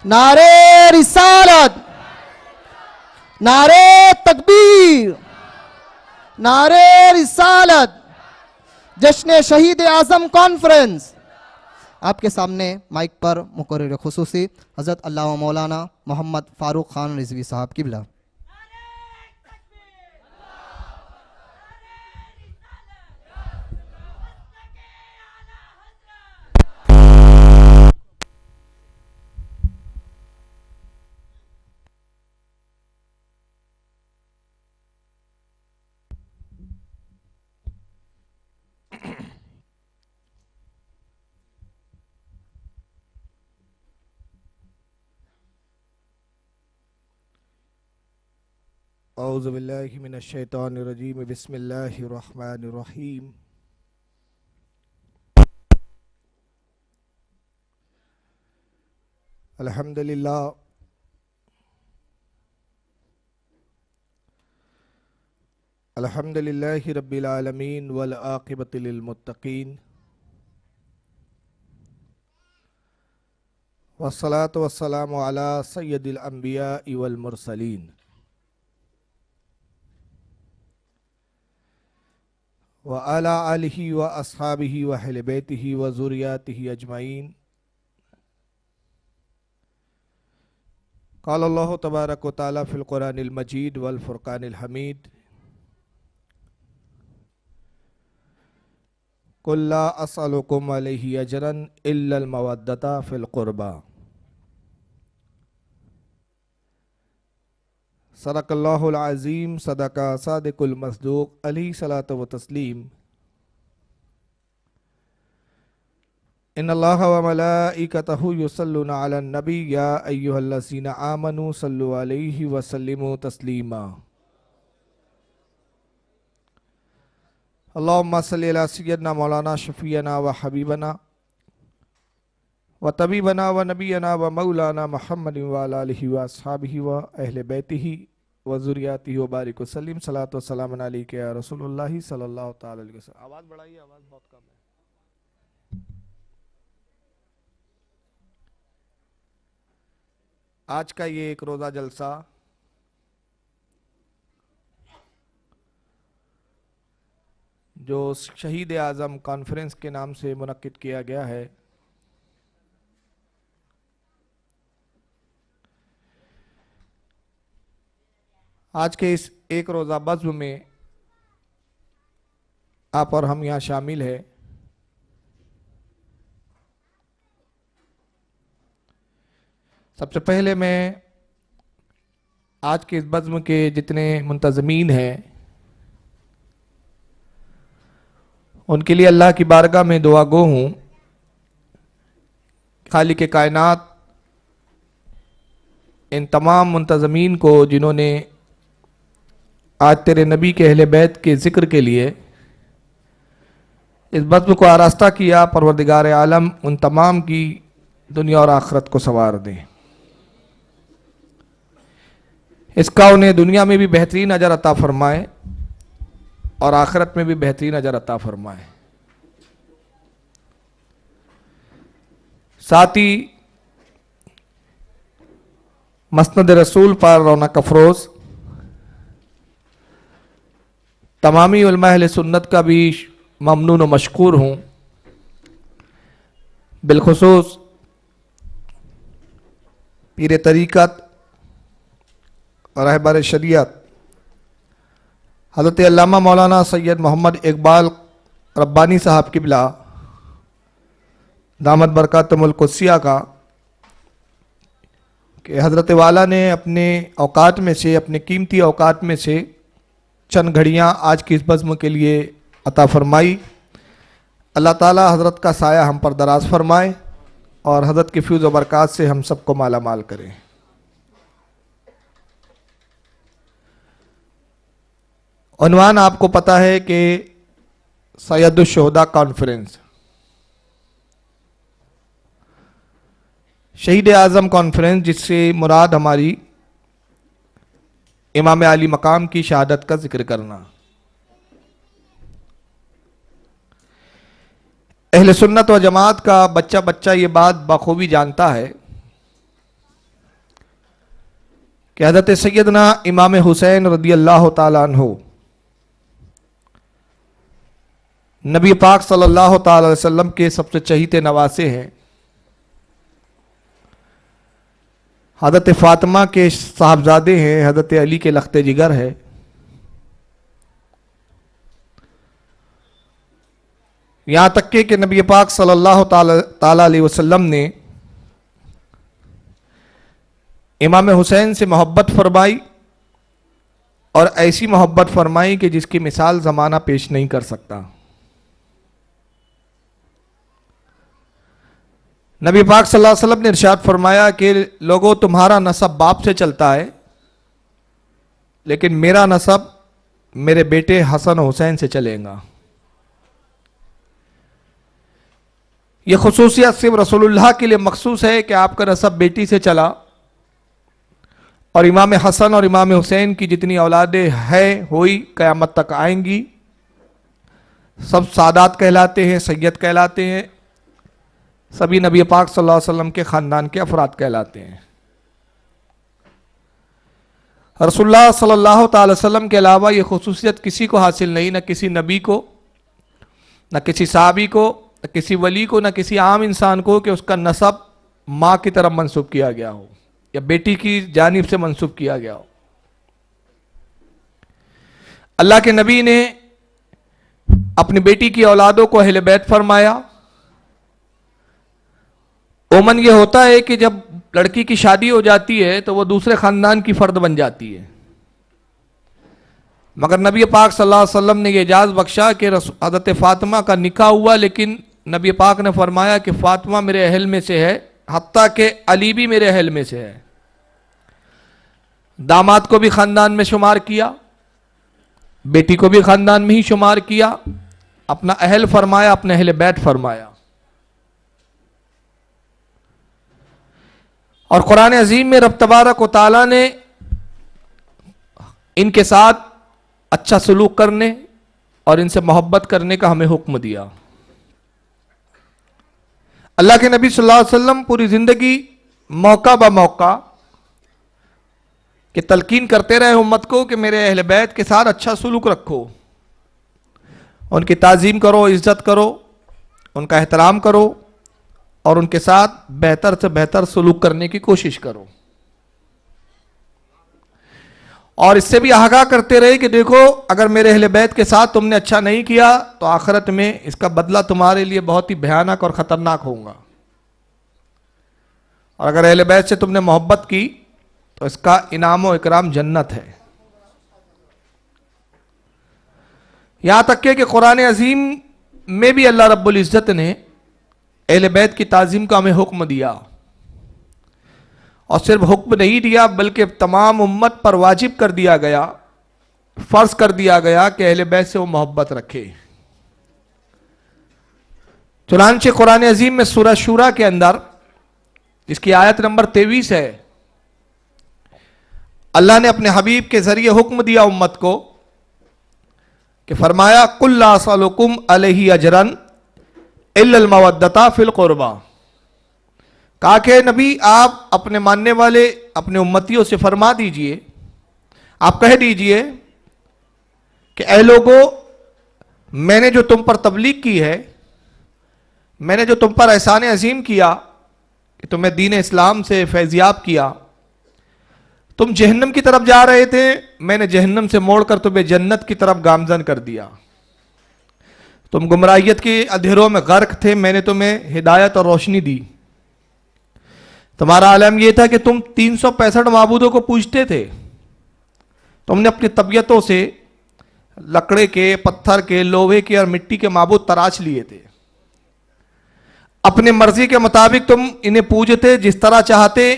نعرے رسالت، نعرے تکبیر، نعرے رسالت۔ جشن شہید اعظم کانفرنس۔ آپ کے سامنے مائک پر مقرر خصوصی حضرت علامہ مولانا محمد فاروق خان رضوی صاحب قبلہ۔ اعوذ باللہ من الشیطان الرجیم، بسم اللہ الرحمن الرحیم۔ الحمدللہ الحمدللہ رب العالمین والعاقبۃ للمتقین، والصلاة والسلام علی سید الانبیاء والمرسلین، وعلی آلہ واصحابہ واہل بیتہ وذریاتہ اجمعین۔ قال اللہ تبارک و تعالی فی القرآن المجید والفرقان الحمید، قل لا اسألکم علیہ اجرا الا المودۃ فی القربى۔ صدق اللہ العظیم، صدق صادق المصدوق، علیہ صلاۃ و تسلیم۔ ان اللہ و ملائکتہ یصلون علی النبی یا ایہا الذین آمنوا صلوا علیہ وسلموا تسلیما۔ اللہم صلی علی سیدنا مولانا شفیعنا و حبیبنا و طبیبنا و نبینا و مولانا محمد و علی آلہ و اصحابہ و اہل بیتہ و ذریاتہ و بارک وسلم۔ صلاۃ و سلام علیک یا رسول اللہ صلی اللہ تعالی علیہ وسلم۔ آواز بڑھائیے، آواز بہت کم ہے۔ آج کا یہ ایک روزہ جلسہ جو شہید اعظم کانفرنس کے نام سے منعقد کیا گیا ہے، آج کے اس ایک روزہ بزم میں آپ اور ہم یہاں شامل ہیں۔ سب سے پہلے میں آج کے اس بزم کے جتنے منتظمین ہیں ان کے لیے اللہ کی بارگاہ میں دعا گو ہوں، خالق کائنات ان تمام منتظمین کو جنہوں نے آج تیرے نبی کے اہل بیت کے ذکر کے لیے اس بزم کو آراستہ کیا، پروردگار عالم ان تمام کی دنیا اور آخرت کو سنوار دے۔ اس کا انہیں دنیا میں بھی بہترین اجر عطا فرمائے اور آخرت میں بھی بہترین اجر عطا فرمائے۔ ساتھ ہی مسند رسول پر رونق افروز تمامی علماء اہل سنت کا بھی ممنون و مشکور ہوں، بالخصوص پیر طریقت اور رہبر شریعت حضرت علامہ مولانا سید محمد اقبال ربانی صاحب قبلہ دامت برکاتہم القدسیہ کا، کہ حضرت والا نے اپنے اوقات میں سے، اپنے قیمتی اوقات میں سے چند گھڑیاں آج کی اس بزم کے لیے عطا فرمائی۔ اللہ تعالی حضرت کا سایہ ہم پر دراز فرمائے اور حضرت کی فیض و برکات سے ہم سب کو مالا مال کرے۔ عنوان آپ کو پتہ ہے کہ سید الشہداء کانفرنس، شہید اعظم کانفرنس، جس سے مراد ہماری امام علی مقام کی شہادت کا ذکر کرنا۔ اہل سنت و جماعت کا بچہ یہ بات بخوبی جانتا ہے کہ حضرت سیدنا امام حسین رضی اللہ تعالیٰ عنہ نبی پاک صلی اللہ تعالی علیہ وسلم کے سب سے چہیتے نواسے ہیں. حضرت فاطمہ کے صاحبزادے ہیں, حضرت علی کے لخت جگر ہے. یہاں تک کہ نبی پاک صلی اللہ تعالی علیہ وسلم نے امام حسین سے محبت فرمائی, اور ایسی محبت فرمائی کہ جس کی مثال زمانہ پیش نہیں کر سکتا. نبی پاک صلی اللہ علیہ وسلم نے ارشاد فرمایا کہ لوگوں تمہارا نسب باپ سے چلتا ہے, لیکن میرا نسب میرے بیٹے حسن و حسین سے چلے گا. یہ خصوصیت صرف رسول اللہ کے لیے مخصوص ہے کہ آپ کا نسب بیٹی سے چلا, اور امام حسن اور امام حسین کی جتنی اولادیں ہیں ہوئی قیامت تک آئیں گی, سب سادات کہلاتے ہیں, سید کہلاتے ہیں, سبھی نبی پاک صلی اللہ علیہ وسلم کے خاندان کے افراد کہلاتے ہیں. رسول اللہ صلی اللہ تعالی وسلم کے علاوہ یہ خصوصیت کسی کو حاصل نہیں, نہ کسی نبی کو, نہ کسی صحابی کو, نہ کسی ولی کو, نہ کسی عام انسان کو, کہ اس کا نسب ماں کی طرف منسوب کیا گیا ہو یا بیٹی کی جانب سے منسوب کیا گیا ہو. اللہ کے نبی نے اپنی بیٹی کی اولادوں کو اہل بیت فرمایا. عموماً یہ ہوتا ہے کہ جب لڑکی کی شادی ہو جاتی ہے تو وہ دوسرے خاندان کی فرد بن جاتی ہے, مگر نبی پاک صلی اللہ علیہ وسلم نے یہ اعجاز بخشا کہ حضرت فاطمہ کا نکاح ہوا, لیکن نبی پاک نے فرمایا کہ فاطمہ میرے اہل میں سے ہے, حتیٰ کہ علی بھی میرے اہل میں سے ہے. داماد کو بھی خاندان میں شمار کیا, بیٹی کو بھی خاندان میں ہی شمار کیا, اپنا اہل فرمایا, اپنے اہل بیت فرمایا. اور قرآن عظیم میں رب تبارک و تعالیٰ نے ان کے ساتھ اچھا سلوک کرنے اور ان سے محبت کرنے کا ہمیں حکم دیا. اللہ کے نبی صلی اللہ علیہ وسلم پوری زندگی موقع بہ موقع کہ تلقین کرتے رہے امت کو کہ میرے اہل بیت کے ساتھ اچھا سلوک رکھو, ان کی تعظیم کرو, عزت کرو, ان کا احترام کرو, اور ان کے ساتھ بہتر سے بہتر سلوک کرنے کی کوشش کرو. اور اس سے بھی آگاہ کرتے رہے کہ دیکھو اگر میرے اہل بیت کے ساتھ تم نے اچھا نہیں کیا تو آخرت میں اس کا بدلہ تمہارے لیے بہت ہی بھیانک اور خطرناک ہوگا, اور اگر اہل بیت سے تم نے محبت کی تو اس کا انعام و اکرام جنت ہے. یہاں تک کہ قرآن عظیم میں بھی اللہ رب العزت نے اہل بیت کی تعظیم کا ہمیں حکم دیا, اور صرف حکم نہیں دیا بلکہ تمام امت پر واجب کر دیا گیا, فرض کر دیا گیا کہ اہل بیت سے وہ محبت رکھے. چنانچہ قرآن عظیم میں سورہ شورا کے اندر جس کی آیت نمبر 23 ہے, اللہ نے اپنے حبیب کے ذریعے حکم دیا امت کو کہ فرمایا قُلْ لَا أَسْأَلُكُمْ عَلَيْهِ أَجْرًا إِلَّا الْمَوَدَّةَ فِي الْقُرْبَى. کہا کہ نبی آپ اپنے ماننے والے اپنے امتیوں سے فرما دیجئے, آپ کہہ دیجئے کہ اے لوگو, میں نے جو تم پر تبلیغ کی ہے, میں نے جو تم پر احسان عظیم کیا کہ تمہیں دین اسلام سے فیضیاب کیا, تم جہنم کی طرف جا رہے تھے, میں نے جہنم سے موڑ کر تمہیں جنت کی طرف گامزن کر دیا. تم گمراہیت کے اندھیروں میں غرق تھے, میں نے تمہیں ہدایت اور روشنی دی. تمہارا عالم یہ تھا کہ تم 365 معبودوں کو پوجتے تھے, تم نے اپنی طبیعتوں سے لکڑے کے, پتھر کے, لوہے کے اور مٹی کے معبود تراش لیے تھے. اپنے مرضی کے مطابق تم انہیں پوجتے, جس طرح چاہتے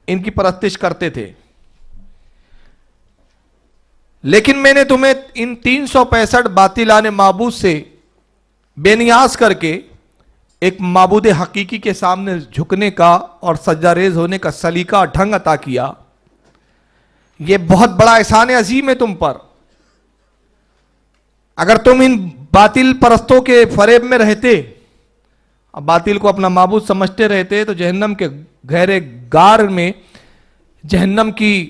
ان کی پرستش کرتے تھے. لیکن میں نے تمہیں ان 365 باطلانہ معبود سے بے نیاز کر کے ایک معبود حقیقی کے سامنے جھکنے کا اور سجدہ ریز ہونے کا سلیقہ اور ڈھنگ عطا کیا. یہ بہت بڑا احسان عظیم ہے تم پر. اگر تم ان باطل پرستوں کے فریب میں رہتے, باطل کو اپنا معبود سمجھتے رہتے, تو جہنم کے گہرے غار میں, جہنم کی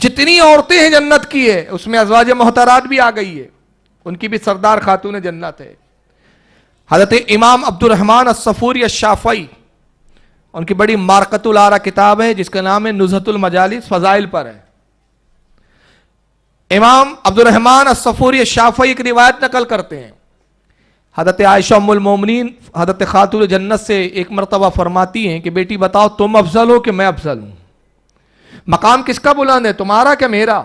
جتنی عورتیں ہیں جنت کی ہے اس میں ازواج محترات بھی آ گئی ہے، ان کی بھی سردار خاتون جنت ہے۔ حضرت امام عبد الرحمن الصفوری الشافعی، ان کی بڑی مارکۃ الآرا کتاب ہے جس کا نام ہے نزہۃ المجالس، فضائل پر ہے۔ امام عبد الرحمن الصفوری الشافعی ایک روایت نقل کرتے ہیں، حضرت عائشہ ام المومنین حضرت خاتون جنت سے ایک مرتبہ فرماتی ہیں کہ بیٹی بتاؤ تم افضل ہو کہ میں افضل ہوں، مقام کس کا بلند ہے، تمہارا کہ میرا؟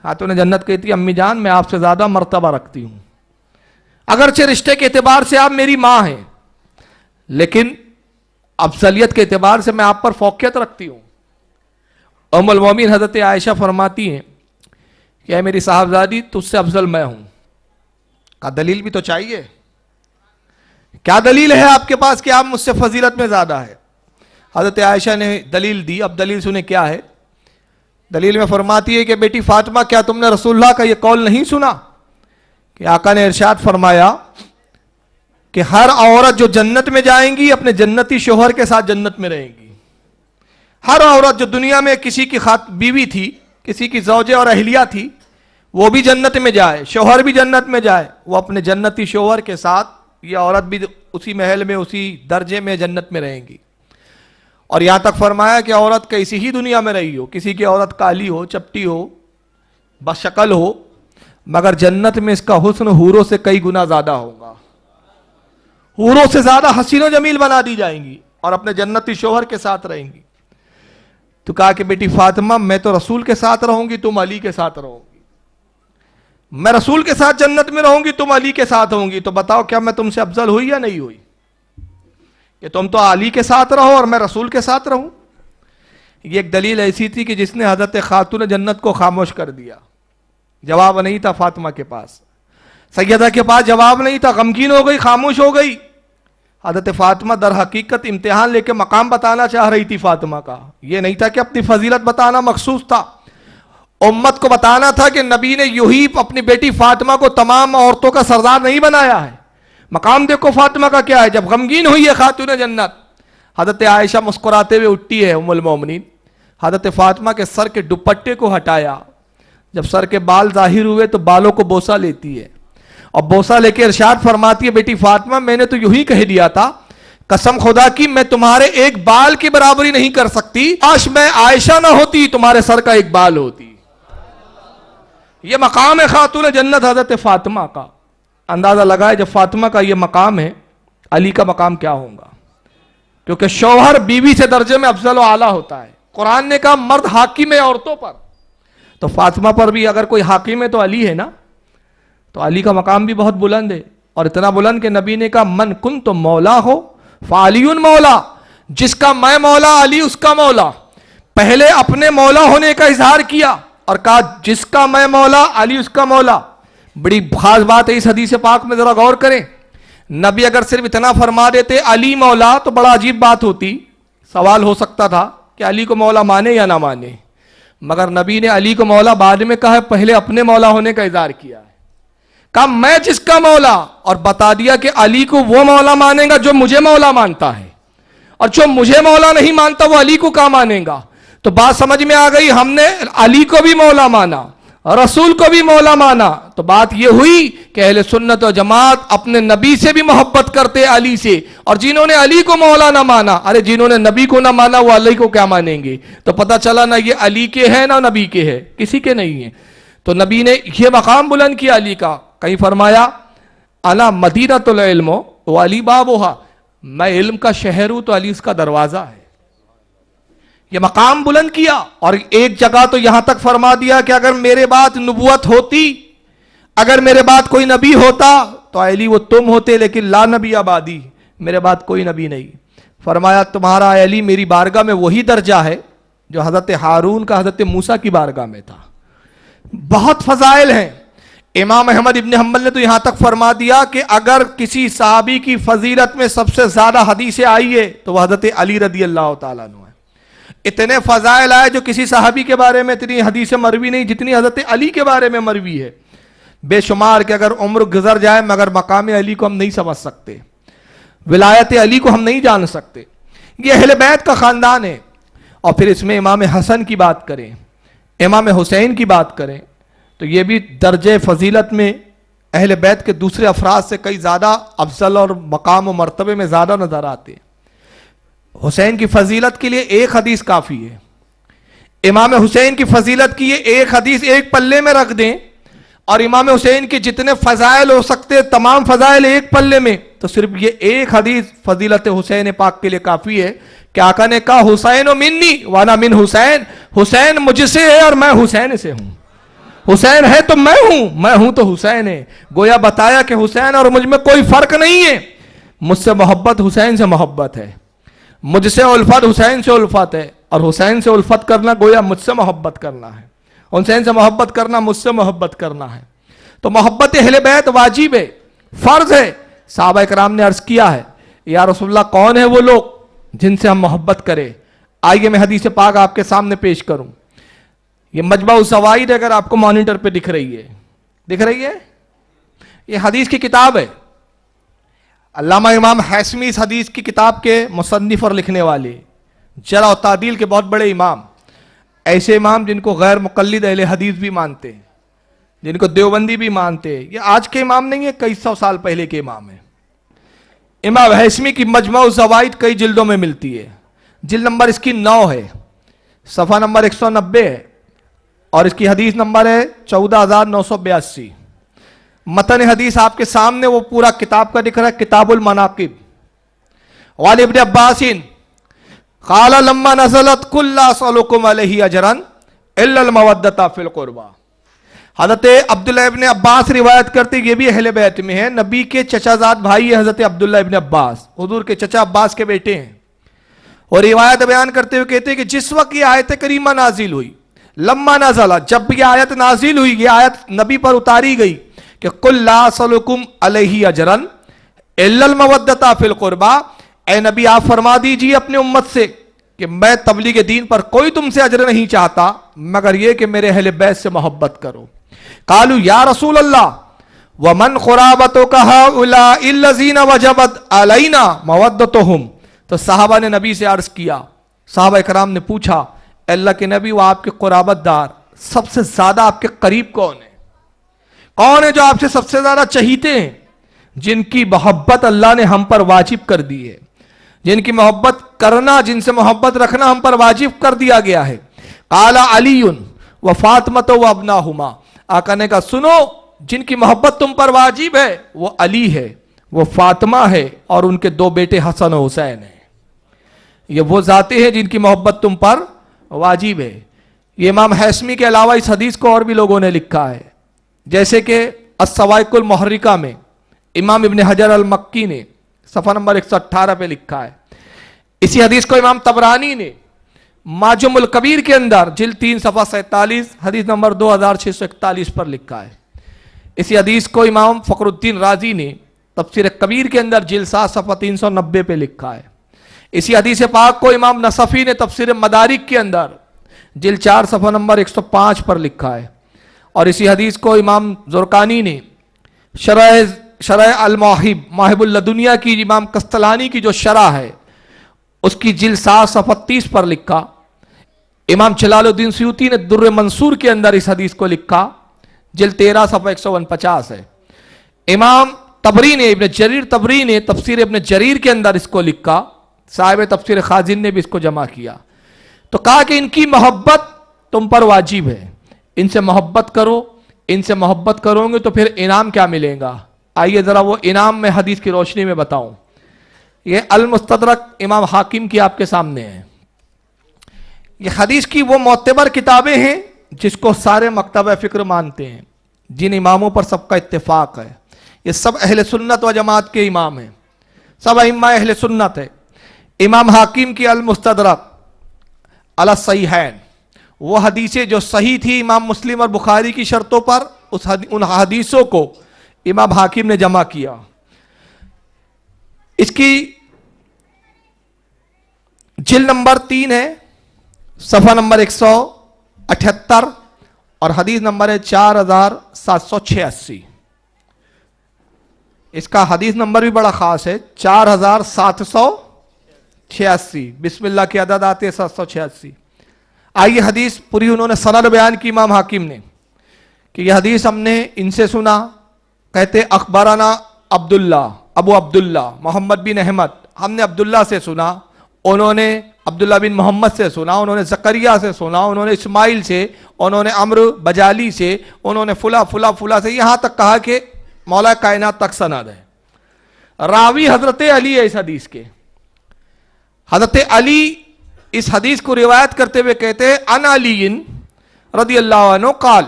خاتون جنت کہتی ہے امی جان میں آپ سے زیادہ مرتبہ رکھتی ہوں، اگرچہ رشتے کے اعتبار سے آپ میری ماں ہیں لیکن افضلیت کے اعتبار سے میں آپ پر فوقیت رکھتی ہوں۔ ام المومنین حضرت عائشہ فرماتی ہیں کہ اے میری صاحبزادی تجھ سے افضل میں ہوں۔ کا دلیل بھی تو چاہیے، کیا دلیل ہے آپ کے پاس کہ آپ مجھ سے فضیلت میں زیادہ ہے؟ حضرت عائشہ نے دلیل دی، اب دلیل سنیں کیا ہے۔ دلیل میں فرماتی ہے کہ بیٹی فاطمہ کیا تم نے رسول اللہ کا یہ قول نہیں سنا کہ آقا نے ارشاد فرمایا کہ ہر عورت جو جنت میں جائیں گی اپنے جنتی شوہر کے ساتھ جنت میں رہیں گی۔ ہر عورت جو دنیا میں کسی کی بیوی تھی، کسی کی زوجہ اور اہلیہ تھی، وہ بھی جنت میں جائے، شوہر بھی جنت میں جائے، وہ اپنے جنتی شوہر کے ساتھ یہ عورت بھی اسی محل میں اسی درجے میں جنت میں رہیں گی۔ اور یہاں تک فرمایا کہ عورت کسی ہی دنیا میں رہی ہو، کسی کی عورت کالی ہو، چپٹی ہو، بس شکل ہو، مگر جنت میں اس کا حسن حوروں سے کئی گنا زیادہ ہوگا، حوروں سے زیادہ حسین و جمیل بنا دی جائیں گی اور اپنے جنتی شوہر کے ساتھ رہیں گی۔ تو کہا کہ بیٹی فاطمہ میں تو رسول کے ساتھ رہوں گی، تم علی کے ساتھ رہو گی، میں رسول کے ساتھ جنت میں رہوں گی، تم علی کے ساتھ ہوں گی، تو بتاؤ کیا میں تم سے افضل ہوئی یا نہیں ہوئی کہ تم تو علی کے ساتھ رہو اور میں رسول کے ساتھ رہوں؟ یہ ایک دلیل ایسی تھی کہ جس نے حضرت خاتون جنت کو خاموش کر دیا، جواب نہیں تھا فاطمہ کے پاس، سیدہ کے پاس جواب نہیں تھا، غمگین ہو گئی، خاموش ہو گئی۔ حضرت فاطمہ در حقیقت امتحان لے کے مقام بتانا چاہ رہی تھی فاطمہ کا، یہ نہیں تھا کہ اپنی فضیلت بتانا مخصوص تھا، امت کو بتانا تھا کہ نبی نے یوں ہی اپنی بیٹی فاطمہ کو تمام عورتوں کا سردار نہیں بنایا ہے۔ مقام دیکھو فاطمہ کا کیا ہے، جب غمگین ہوئی ہے خاتون جنت، حضرت عائشہ مسکراتے ہوئے اٹھتی ہے ام المومنین، حضرت فاطمہ کے سر کے دوپٹے کو ہٹایا، جب سر کے بال ظاہر ہوئے تو بالوں کو بوسہ لیتی ہے اور بوسہ لے کے ارشاد فرماتی ہے بیٹی فاطمہ میں نے تو یوں ہی کہہ دیا تھا، قسم خدا کی میں تمہارے ایک بال کی برابری نہیں کر سکتی، کاش میں عائشہ نہ ہوتی تمہارے سر کا ایک بال ہوتی۔ یہ مقام ہے خاتون جنت حضرت فاطمہ کا۔ اندازہ لگائے جب فاطمہ کا یہ مقام ہے، علی کا مقام کیا ہوگا، کیونکہ شوہر بیوی سے درجے میں افضل و اعلیٰ ہوتا ہے۔ قرآن نے کہا مرد حاکم ہے عورتوں پر، تو فاطمہ پر بھی اگر کوئی حاکم ہے تو علی ہے نا، تو علی کا مقام بھی بہت بلند ہے، اور اتنا بلند کہ نبی نے کہا من کن تو مولا ہو فعلی مولا، جس کا میں مولا علی اس کا مولا۔ پہلے اپنے مولا ہونے کا اظہار کیا اور کہا جس کا میں مولا علی اس کا مولا۔ بڑی خاص بات ہے اس حدیث پاک میں، ذرا غور کریں۔ نبی اگر صرف اتنا فرما دیتے علی مولا تو بڑا عجیب بات ہوتی، سوال ہو سکتا تھا کہ علی کو مولا مانے یا نہ مانے، مگر نبی نے علی کو مولا بعد میں کہا، پہلے اپنے مولا ہونے کا اظہار کیا ہے، کہا میں جس کا مولا، اور بتا دیا کہ علی کو وہ مولا مانے گا جو مجھے مولا مانتا ہے، اور جو مجھے مولا نہیں مانتا وہ علی کو کہاں مانے گا۔ تو بات سمجھ میں آ گئی، ہم نے علی کو بھی مولا مانا، رسول کو بھی مولا مانا، تو بات یہ ہوئی کہ اہل سنت و جماعت اپنے نبی سے بھی محبت کرتے علی سے، اور جنہوں نے علی کو مولا نہ مانا، ارے جنہوں نے نبی کو نہ مانا وہ علی کو کیا مانیں گے؟ تو پتہ چلا نہ یہ علی کے ہیں نہ نبی کے ہے، کسی کے نہیں ہیں۔ تو نبی نے یہ مقام بلند کیا علی کا، کہیں فرمایا انا مدینۃ العلم و علی بابھا، میں علم کا شہر ہوں تو علی اس کا دروازہ ہے۔ یہ مقام بلند کیا، اور ایک جگہ تو یہاں تک فرما دیا کہ اگر میرے بعد نبوت ہوتی، اگر میرے بعد کوئی نبی ہوتا تو علی وہ تم ہوتے، لیکن لا نبی آبادی، میرے بعد کوئی نبی نہیں۔ فرمایا تمہارا علی میری بارگاہ میں وہی درجہ ہے جو حضرت ہارون کا حضرت موسیٰ کی بارگاہ میں تھا۔ بہت فضائل ہیں۔ امام احمد ابن حنبل نے تو یہاں تک فرما دیا کہ اگر کسی صحابی کی فضیلت میں سب سے زیادہ حدیثیں آئی ہے تو وہ حضرت علی رضی اللہ تعالیٰ عنہ ہے۔ اتنے فضائل آئے جو کسی صحابی کے بارے میں اتنی حدیثیں مروی نہیں جتنی حضرت علی کے بارے میں مروی ہے، بے شمار کہ اگر عمر گزر جائے مگر مقام علی کو ہم نہیں سمجھ سکتے، ولایت علی کو ہم نہیں جان سکتے۔ یہ اہل بیت کا خاندان ہے۔ اور پھر اس میں امام حسن کی بات کریں، امام حسین کی بات کریں تو یہ بھی درجہ فضیلت میں اہل بیت کے دوسرے افراد سے کئی زیادہ افضل اور مقام و مرتبے میں زیادہ نظر آتے ہیں. حسین کی فضیلت کے لیے ایک حدیث کافی ہے. امام حسین کی فضیلت کی یہ ایک حدیث ایک پلے میں رکھ دیں اور امام حسین کے جتنے فضائل ہو سکتے تمام فضائل ایک پلے میں, تو صرف یہ ایک حدیث فضیلت حسین پاک کے لیے کافی ہے کہ آقا نے کہا حسین و منی وانا من حسین, حسین مجھ سے ہے اور میں حسین سے ہوں. حسین ہے تو میں ہوں تو حسین ہے. گویا بتایا کہ حسین اور مجھ میں کوئی فرق نہیں ہے. مجھ سے محبت حسین سے محبت ہے, مجھ سے الفت حسین سے الفت ہے, اور حسین سے الفت کرنا گویا مجھ سے محبت کرنا ہے, حسین سے محبت کرنا مجھ سے محبت کرنا ہے. تو محبت اہل بیت واجب ہے, فرض ہے. صحابہ کرام نے عرض کیا ہے یا رسول اللہ کون ہے وہ لوگ جن سے ہم محبت کریں؟ آئیے میں حدیث پاک آپ کے سامنے پیش کروں. یہ مجمع الزوائد اگر آپ کو مانیٹر پہ دکھ رہی ہے یہ حدیث کی کتاب ہے. علامہ امام حیثمی اس حدیث کی کتاب کے مصنف اور لکھنے والے, جرح و تعدیل کے بہت بڑے امام, ایسے امام جن کو غیر مقلد اہل حدیث بھی مانتے ہیں, جن کو دیوبندی بھی مانتے ہیں. یہ آج کے امام نہیں ہے, کئی سو سال پہلے کے امام ہیں. امام حیثمی کی مجمع الزوائد کئی جلدوں میں ملتی ہے. جلد نمبر اس کی 9 ہے, صفحہ نمبر 190 ہے, اور اس کی حدیث نمبر ہے 14982. متن حدیث آپ کے سامنے وہ پورا کتاب کا دکھ رہا ہے, کتاب المناقب. وعن ابن عباس قال لما نزلت قل لا اسألكم علیہ اجرا الا المودۃ فی القربى. حضرت عبداللہ ابن عباس روایت کرتے, یہ بھی اہل بیت میں ہے, نبی کے چچا زاد بھائی ہے حضرت عبداللہ ابن عباس, حضور کے چچا عباس کے بیٹے ہیں. اور روایت بیان کرتے ہوئے کہتے ہیں کہ جس وقت یہ آیت کریمہ نازل ہوئی, لما نزل, جب یہ آیت نازل ہوئی, یہ آیت نبی پر اتاری گئی کہ قل لا اسألكم علیہ اجرا الا المودۃ فی القربى, اے نبی آپ فرما دیجئے اپنے امت سے کہ میں تبلیغ دین پر کوئی تم سے اجر نہیں چاہتا مگر یہ کہ میرے اہل بیت سے محبت کرو. قالوا یا رسول اللہ ومن قرابتک هؤلاء الذین وجبت علینا مودتهم. تو صحابہ نے نبی سے عرض کیا, صحابہ کرام نے پوچھا اے اللہ کے نبی وہ آپ کے قرابت دار سب سے زیادہ آپ کے قریب کون ہے, کون ہے جو آپ سے سب سے زیادہ چہیتے ہیں, جن کی محبت اللہ نے ہم پر واجب کر دی ہے, جن کی محبت کرنا, جن سے محبت رکھنا ہم پر واجب کر دیا گیا ہے. قال علی و فاطمۃ و ابناہما. آقا نے کہا سنو, جن کی محبت تم پر واجب ہے وہ علی ہے, وہ فاطمہ ہے, اور ان کے 2 بیٹے حسن و حسین ہیں. یہ وہ ذاتیں ہیں جن کی محبت تم پر واجب ہے. یہ امام حیثمی کے علاوہ اس حدیث کو اور بھی لوگوں نے لکھا ہے, جیسے کہ الصواعق المحرکہ میں امام ابن حجر المکی نے صفحہ نمبر 118 پہ لکھا ہے. اسی حدیث کو امام طبرانی نے معجم الکبیر کے اندر جلد 3 صفحہ 47 حدیث نمبر 2641 پر لکھا ہے. اسی حدیث کو امام فخر الدین رازی نے تفسیر کبیر کے اندر جلد 7 صفحہ 390 پہ لکھا ہے. اسی حدیث پاک کو امام نصفی نے تفسیر مدارک کے اندر جلد 4 صفحہ نمبر 105 پر لکھا ہے. اور اسی حدیث کو امام زرقانی نے شرح المواہب, مواہب اللدنیہ کی امام قسطلانی کی جو شرح ہے اس کی جلد 7 صفحہ 30 پر لکھا. امام جلال الدین سیوطی نے در منصور کے اندر اس حدیث کو لکھا, جلد 13 صفحہ 149 ہے. امام طبری نے, ابن جریر طبری نے تفسیر ابن جریر کے اندر اس کو لکھا, صاحب تفسیر خازن نے بھی اس کو جمع کیا. تو کہا کہ ان کی محبت تم پر واجب ہے, ان سے محبت کرو, ان سے محبت کرو گے تو پھر انعام کیا ملے گا. آئیے ذرا وہ انعام میں حدیث کی روشنی میں بتاؤں. یہ المستدرک امام حاکم کی آپ کے سامنے ہے. یہ حدیث کی وہ معتبر کتابیں ہیں جس کو سارے مکتبہ فکر مانتے ہیں, جن اماموں پر سب کا اتفاق ہے. یہ سب اہل سنت و جماعت کے امام ہیں, سب ائمہ اہل سنت ہے. امام حاکم کی المستدرک علی الصحیحین, وہ حدیثیں جو صحیح تھی امام مسلم اور بخاری کی شرطوں پر, ان حدیثوں کو امام حاکم نے جمع کیا. اس کی جلد نمبر 3 ہے, صفحہ نمبر 178, اور حدیث نمبر ہے 4786. اس کا حدیث نمبر بھی بڑا خاص ہے, 4786. بسم اللہ کی عدد آتے 786. آئیے حدیث پوری انہوں نے سند بیان کی امام حاکم نے کہ یہ حدیث ہم نے ان سے سنا، کہتے اخبرنا عبداللہ ابو عبداللہ محمد بن احمد، ہم نے عبداللہ سے سنا، انہوں نے عبداللہ بن محمد سے سنا، انہوں نے زکریا سے سنا، انہوں نے اسماعیل سے، انہوں نے عمرو بجالی سے، انہوں نے فلا فلا فلا سے، یہاں تک کہا کہ مولا کائنات تک سند ہے۔ راوی حضرت علی ہے اس حدیث کے۔ حضرت علی اس حدیث کو روایت کرتے ہوئے کہتے ہیں ان علی رضی اللہ عنہ قال،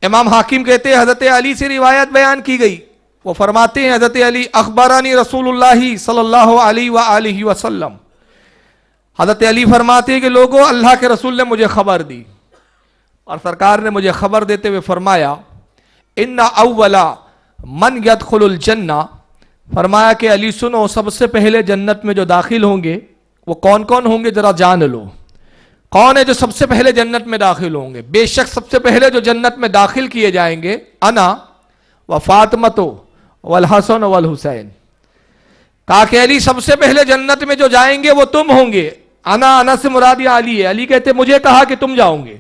امام حاکم کہتے ہیں حضرت علی سے روایت بیان کی گئی، وہ فرماتے ہیں حضرت علی اخبرانی رسول اللہ صلی اللہ علیہ وآلہ وسلم، حضرت علی فرماتے ہیں کہ لوگوں اللہ کے رسول نے مجھے خبر دی، اور سرکار نے مجھے خبر دیتے ہوئے فرمایا ان اولا من یدخل الجنہ، فرمایا کہ علی سنو سب سے پہلے جنت میں جو داخل ہوں گے وہ کون کون ہوں گے ذرا جان لو، کون ہے جو سب سے پہلے جنت میں داخل ہوں گے؟ بے شک سب سے پہلے جو جنت میں داخل کیے جائیں گے انا و فاطمۃ والحسن والحسین، کہا کہ علی سب سے پہلے جنت میں جو جائیں گے وہ تم ہوں گے، انا سے مراد یہ علی ہے، علی کہتے مجھے کہا کہ تم جاؤ گے،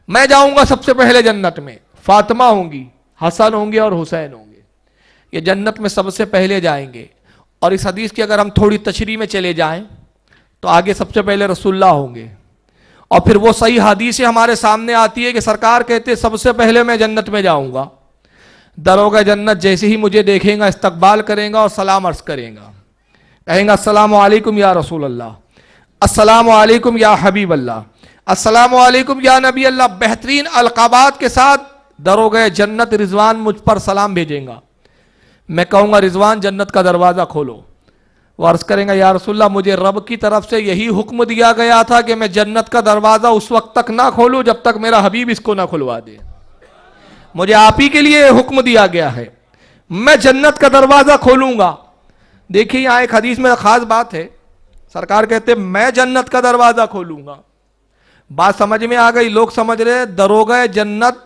میں جاؤں گا سب سے پہلے جنت میں، فاطمہ ہوں گی، حسن ہوں گے اور حسین ہوں گے، یہ جنت میں سب سے پہلے جائیں گے۔ اور اس حدیث کی اگر ہم تھوڑی تشریح میں چلے جائیں تو آگے سب سے پہلے رسول اللہ ہوں گے، اور پھر وہ صحیح حدیث ہمارے سامنے آتی ہے کہ سرکار کہتے سب سے پہلے میں جنت میں جاؤں گا، دروگہ جنت جیسے ہی مجھے دیکھیں گا استقبال کریں گا اور سلام عرض کریں گا، کہیں گا السلام علیکم یا رسول اللہ، السلام علیکم یا حبیب اللہ، السلام علیکم یا نبی اللہ، بہترین القابات کے ساتھ دروگہ جنت رضوان مجھ پر سلام بھیجیں گا، میں کہوں گا رضوان جنت کا دروازہ کھولو، وہ عرض کریں گا یا رسول اللہ مجھے رب کی طرف سے یہی حکم دیا گیا تھا کہ میں جنت کا دروازہ اس وقت تک نہ کھولوں جب تک میرا حبیب اس کو نہ کھلوا دے، مجھے آپ ہی کے لیے حکم دیا گیا ہے، میں جنت کا دروازہ کھولوں گا۔ دیکھیے یہاں ایک حدیث میں خاص بات ہے، سرکار کہتے میں جنت کا دروازہ کھولوں گا، بات سمجھ میں آ گئی؟ لوگ سمجھ رہے دروگہ جنت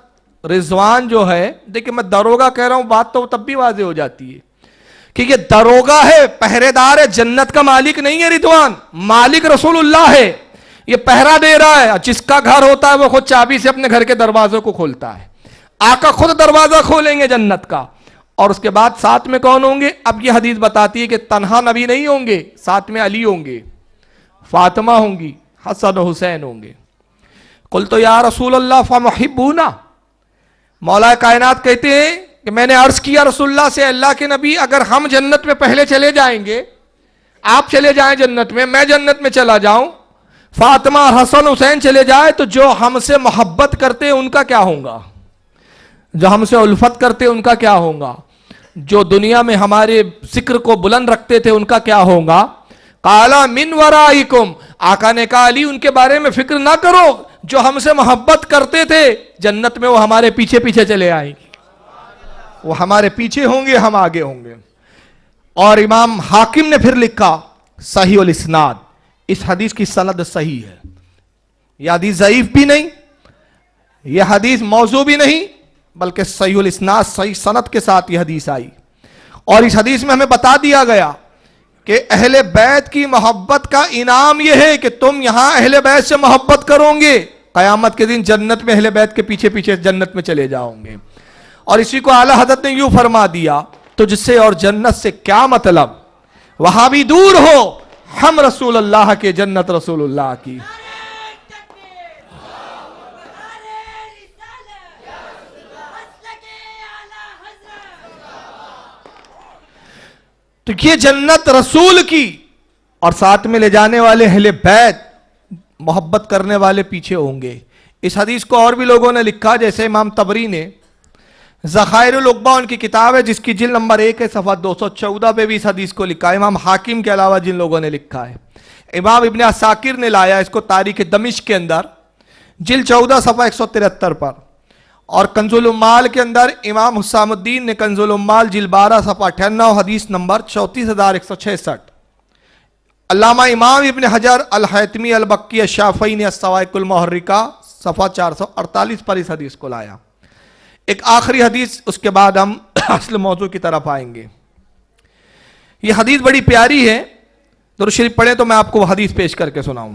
رضوان جو ہے، دیکھیں میں دروگہ کہہ رہا ہوں بات تو تب بھی واضح ہو جاتی ہے کہ یہ دروگہ ہے، پہرے دار ہے، جنت کا مالک نہیں ہے رضوان، مالک رسول اللہ ہے، یہ پہرا دے رہا ہے، جس کا گھر ہوتا ہے وہ خود چابی سے اپنے گھر کے دروازوں کو کھولتا ہے، آقا خود دروازہ کھولیں گے جنت کا۔ اور اس کے بعد ساتھ میں کون ہوں گے؟ اب یہ حدیث بتاتی ہے کہ تنہا نبی نہیں ہوں گے، ساتھ میں علی ہوں گے، فاطمہ ہوں گی، حسن و حسین ہوں گے۔ قلت یا رسول اللہ فمحبونا، مولا کائنات کہتے ہیں کہ میں نے عرض کیا رسول اللہ سے اللہ کے نبی اگر ہم جنت میں پہلے چلے جائیں گے، آپ چلے جائیں جنت میں جنت میں چلا جاؤں، فاطمہ حسن حسین چلے جائے تو جو ہم سے محبت کرتے ان کا کیا ہوگا؟ جو ہم سے الفت کرتے ان کا کیا ہوگا؟ جو دنیا میں ہمارے ذکر کو بلند رکھتے تھے ان کا کیا ہوگا؟ قال من ورائکم، آقا نے کہا علی ان کے بارے میں فکر نہ کرو، جو ہم سے محبت کرتے تھے جنت میں وہ ہمارے پیچھے پیچھے چلے آئیں گے، وہ ہمارے پیچھے ہوں گے، ہم آگے ہوں گے۔ اور امام حاکم نے پھر لکھا صحیح الاسناد، اس حدیث کی سند صحیح ہے، یہ حدیث ضعیف بھی نہیں، یہ حدیث موضوع بھی نہیں، بلکہ صحیح الاسناد صحیح سند کے ساتھ یہ حدیث آئی۔ اور اس حدیث میں ہمیں بتا دیا گیا کہ اہل بیت کی محبت کا انعام یہ ہے کہ تم یہاں اہل بیت سے محبت کرو گے، قیامت کے دن جنت میں اہل بیت کے پیچھے پیچھے جنت میں چلے جاؤ گے۔ اور اسی کو اعلیٰ حضرت نے یوں فرما دیا تجھ سے اور جنت سے کیا مطلب، وہاں بھی دور ہو، ہم رسول اللہ کے جنت رسول اللہ کی۔ تو یہ جنت رسول کی، اور ساتھ میں لے جانے والے اہل بیت محبت کرنے والے پیچھے ہوں گے۔ اس حدیث کو اور بھی لوگوں نے لکھا، جیسے امام طبری نے ذخائر العقبہ ان کی کتاب ہے جس کی جلد نمبر 1 ہے، صفحہ 214 پہ بھی اس حدیث کو لکھا ہے۔ امام حاکم کے علاوہ جن لوگوں نے لکھا ہے، امام ابن عساکر نے لایا اس کو تاریخ دمشق کے اندر جلد 14 صفحہ 173 پر، اور کنز العمال کے اندر امام حسام الدین نے کنز العمال جلد 12 صفحہ 98 حدیث نمبر 34166۔ علامہ امام ابن حجر الحیتمی البکی الشافعی نے الصواعق المحرکہ صفحہ 448 پر اس حدیث کو لایا۔ ایک آخری حدیث، اس کے بعد ہم اصل موضوع کی طرف آئیں گے۔ یہ حدیث بڑی پیاری ہے، درود شریف پڑھیں تو میں آپ کو وہ حدیث پیش کر کے سناؤں۔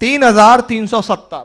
3370।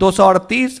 238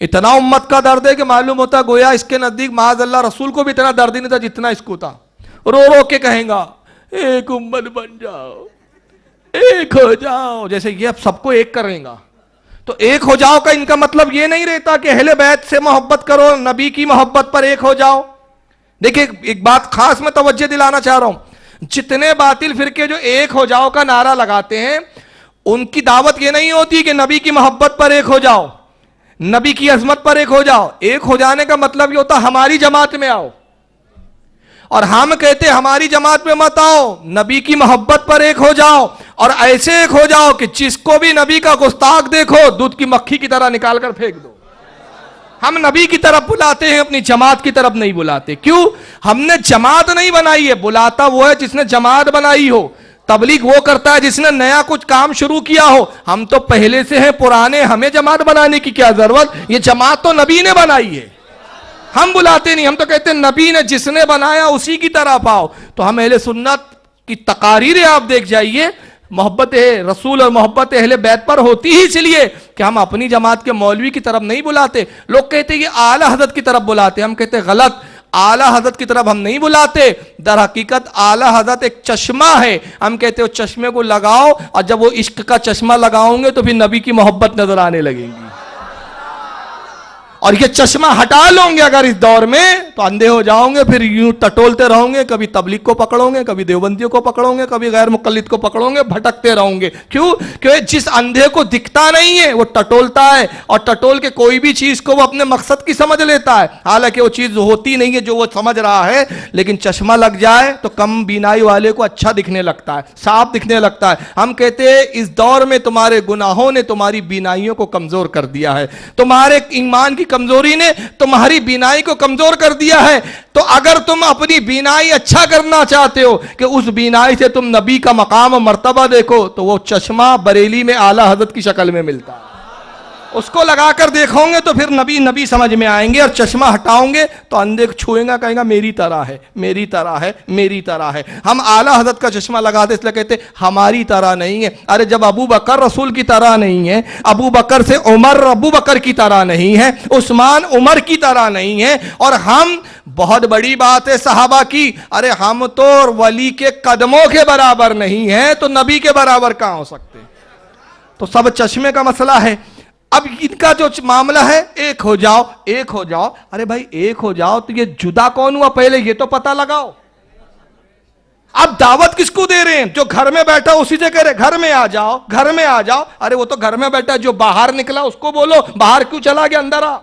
اتنا امت کا درد ہے کہ معلوم ہوتا گویا اس کے نزدیک معاذ اللہ رسول کو بھی اتنا درد ہی نہیں تھا جتنا اس کو تھا. رو رو کے کہیں گا ایک امت بن جاؤ, ایک ہو جاؤ, جیسے یہ اب سب کو ایک کریں گا. تو ایک ہو جاؤ کا ان کا مطلب یہ نہیں رہتا کہ اہل بیت سے محبت کرو, نبی کی محبت پر ایک ہو جاؤ. دیکھیں ایک بات خاص میں توجہ دلانا چاہ رہا ہوں, جتنے باطل فرقے جو ایک ہو جاؤ کا نعرہ لگاتے ہیں ان کی دعوت یہ نہیں ہوتی کہ نبی کی محبت پر ایک ہو جاؤ, نبی کی عظمت پر ایک ہو جاؤ. ایک ہو جانے کا مطلب یہ ہوتا ہماری جماعت میں آؤ, اور ہم کہتے ہماری جماعت میں مت آؤ, نبی کی محبت پر ایک ہو جاؤ, اور ایسے ایک ہو جاؤ کہ جس کو بھی نبی کا گستاخ دیکھو دودھ کی مکھی کی طرح نکال کر پھینک دو. ہم نبی کی طرف بلاتے ہیں, اپنی جماعت کی طرف نہیں بلاتے. کیوں؟ ہم نے جماعت نہیں بنائی ہے, بلاتا وہ ہے جس نے جماعت بنائی ہو. تبلیغ وہ کرتا ہے جس نے نیا کچھ کام شروع کیا ہو. ہم تو پہلے سے ہیں پرانے, ہمیں جماعت بنانے کی کیا ضرورت؟ یہ جماعت تو نبی نے بنائی ہے, ہم بلاتے نہیں. ہم تو کہتے ہیں نبی نے جس نے بنایا اسی کی طرف آؤ. تو ہم اہل سنت کی تقاریریں آپ دیکھ جائیے, محبت رسول اور محبت اہل بیت پر ہوتی ہی اس لیے کہ ہم اپنی جماعت کے مولوی کی طرف نہیں بلاتے. لوگ کہتے ہیں یہ اعلی حضرت کی طرف بلاتے, ہم کہتے ہیں غلط, اعلی حضرت کی طرف ہم نہیں بلاتے. در حقیقت اعلی حضرت ایک چشمہ ہے, ہم کہتے ہیں چشمے کو لگاؤ, اور جب وہ عشق کا چشمہ لگاؤں گے تو پھر نبی کی محبت نظر آنے لگے گی. اور یہ چشمہ ہٹا لوں گے اگر اس دور میں تو اندھے ہو جاؤں گے, پھر یوں ٹٹولتے رہوں گے, کبھی تبلیغ کو پکڑوں گے, کبھی دیوبندیوں کو پکڑوں گے, کبھی غیر مقلد کو پکڑوں گے, بھٹکتے رہوں گے. کیوں؟ کہ جس اندھے کو دکھتا نہیں ہے وہ ٹٹولتا ہے, اور ٹٹول کے کوئی بھی چیز کو وہ اپنے مقصد کی سمجھ لیتا ہے, حالانکہ وہ چیز ہوتی نہیں ہے جو وہ سمجھ رہا ہے. لیکن چشمہ لگ جائے تو کم بینائی والے کو اچھا دکھنے لگتا ہے, صاف دکھنے لگتا ہے. ہم کہتے ہیں اس دور میں تمہارے گناہوں نے تمہاری بینائیوں کو کمزور کر دیا ہے, تمہارے ایمان کی کمزوری نے تمہاری بینائی کو کمزور کر دیا ہے. تو اگر تم اپنی بینائی اچھا کرنا چاہتے ہو کہ اس بینائی سے تم نبی کا مقام و مرتبہ دیکھو, تو وہ چشمہ بریلی میں اعلی حضرت کی شکل میں ملتا ہے. اس کو لگا کر دیکھو گے تو پھر نبی نبی سمجھ میں آئیں گے, اور چشمہ ہٹاؤں گے تو اندھے چھوئیں گا, کہیں گا میری طرح ہے, میری طرح ہے, میری طرح ہے. ہم اعلی حضرت کا چشمہ لگاتے اس لیے کہتے ہماری طرح نہیں ہے. ارے جب ابو بکر رسول کی طرح نہیں ہے, ابو بکر سے عمر ابو بکر کی طرح نہیں ہے, عثمان عمر کی طرح نہیں ہے, اور ہم بہت بڑی بات ہے صحابہ کی, ارے ہم تو ولی کے قدموں کے برابر نہیں ہیں, تو نبی کے برابر کہاں ہو سکتے؟ تو سب چشمے کا مسئلہ ہے. اب ان کا جو معاملہ ہے ایک ہو جاؤ, ایک ہو جاؤ. ارے بھائی ایک ہو جاؤ تو یہ جدا کون ہوا پہلے یہ تو پتہ لگاؤ. اب دعوت کس کو دے رہے ہیں؟ جو گھر میں بیٹھا اسی سے کہہ رہے گھر میں آ جاؤ, گھر میں آ جاؤ. ارے وہ تو گھر میں بیٹھا, جو باہر نکلا اس کو بولو باہر کیوں چلا گیا, اندر آ.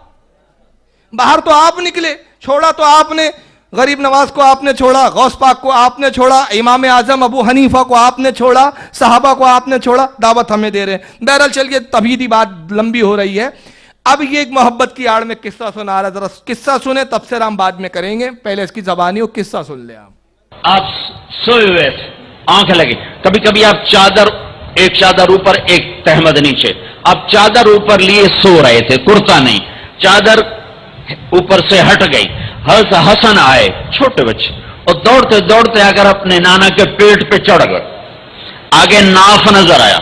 باہر تو آپ نکلے, چھوڑا تو آپ نے, غریب نواز کو آپ نے چھوڑا, غوث پاک کو آپ نے چھوڑا, امام اعظم ابو حنیفہ کو آپ نے چھوڑا, صحابہ کو آپ نے چھوڑا, دعوت ہمیں دے رہے ہیں. بہرحال چلیے تبھیدی بات لمبی ہو رہی ہے. اب یہ ایک محبت کی آڑ میں قصہ سنا رہا, ذرا قصہ سنیں, تفسیر ہم بعد میں کریں گے, پہلے اس کی زبانی ہو قصہ سن لیں. آپ سوئے ہوئے تھے, آنکھ لگی, کبھی کبھی آپ چادر, ایک چادر اوپر ایک تہمد نیچے, آپ چادر اوپر لیے سو رہے تھے, کرتا نہیں, چادر اوپر سے ہٹ گئی, حضرت حسن آئے چھوٹے بچے, اور دوڑتے دوڑتے اگر اپنے نانا کے پیٹ پہ چڑھ گئے, آگے ناف نظر آیا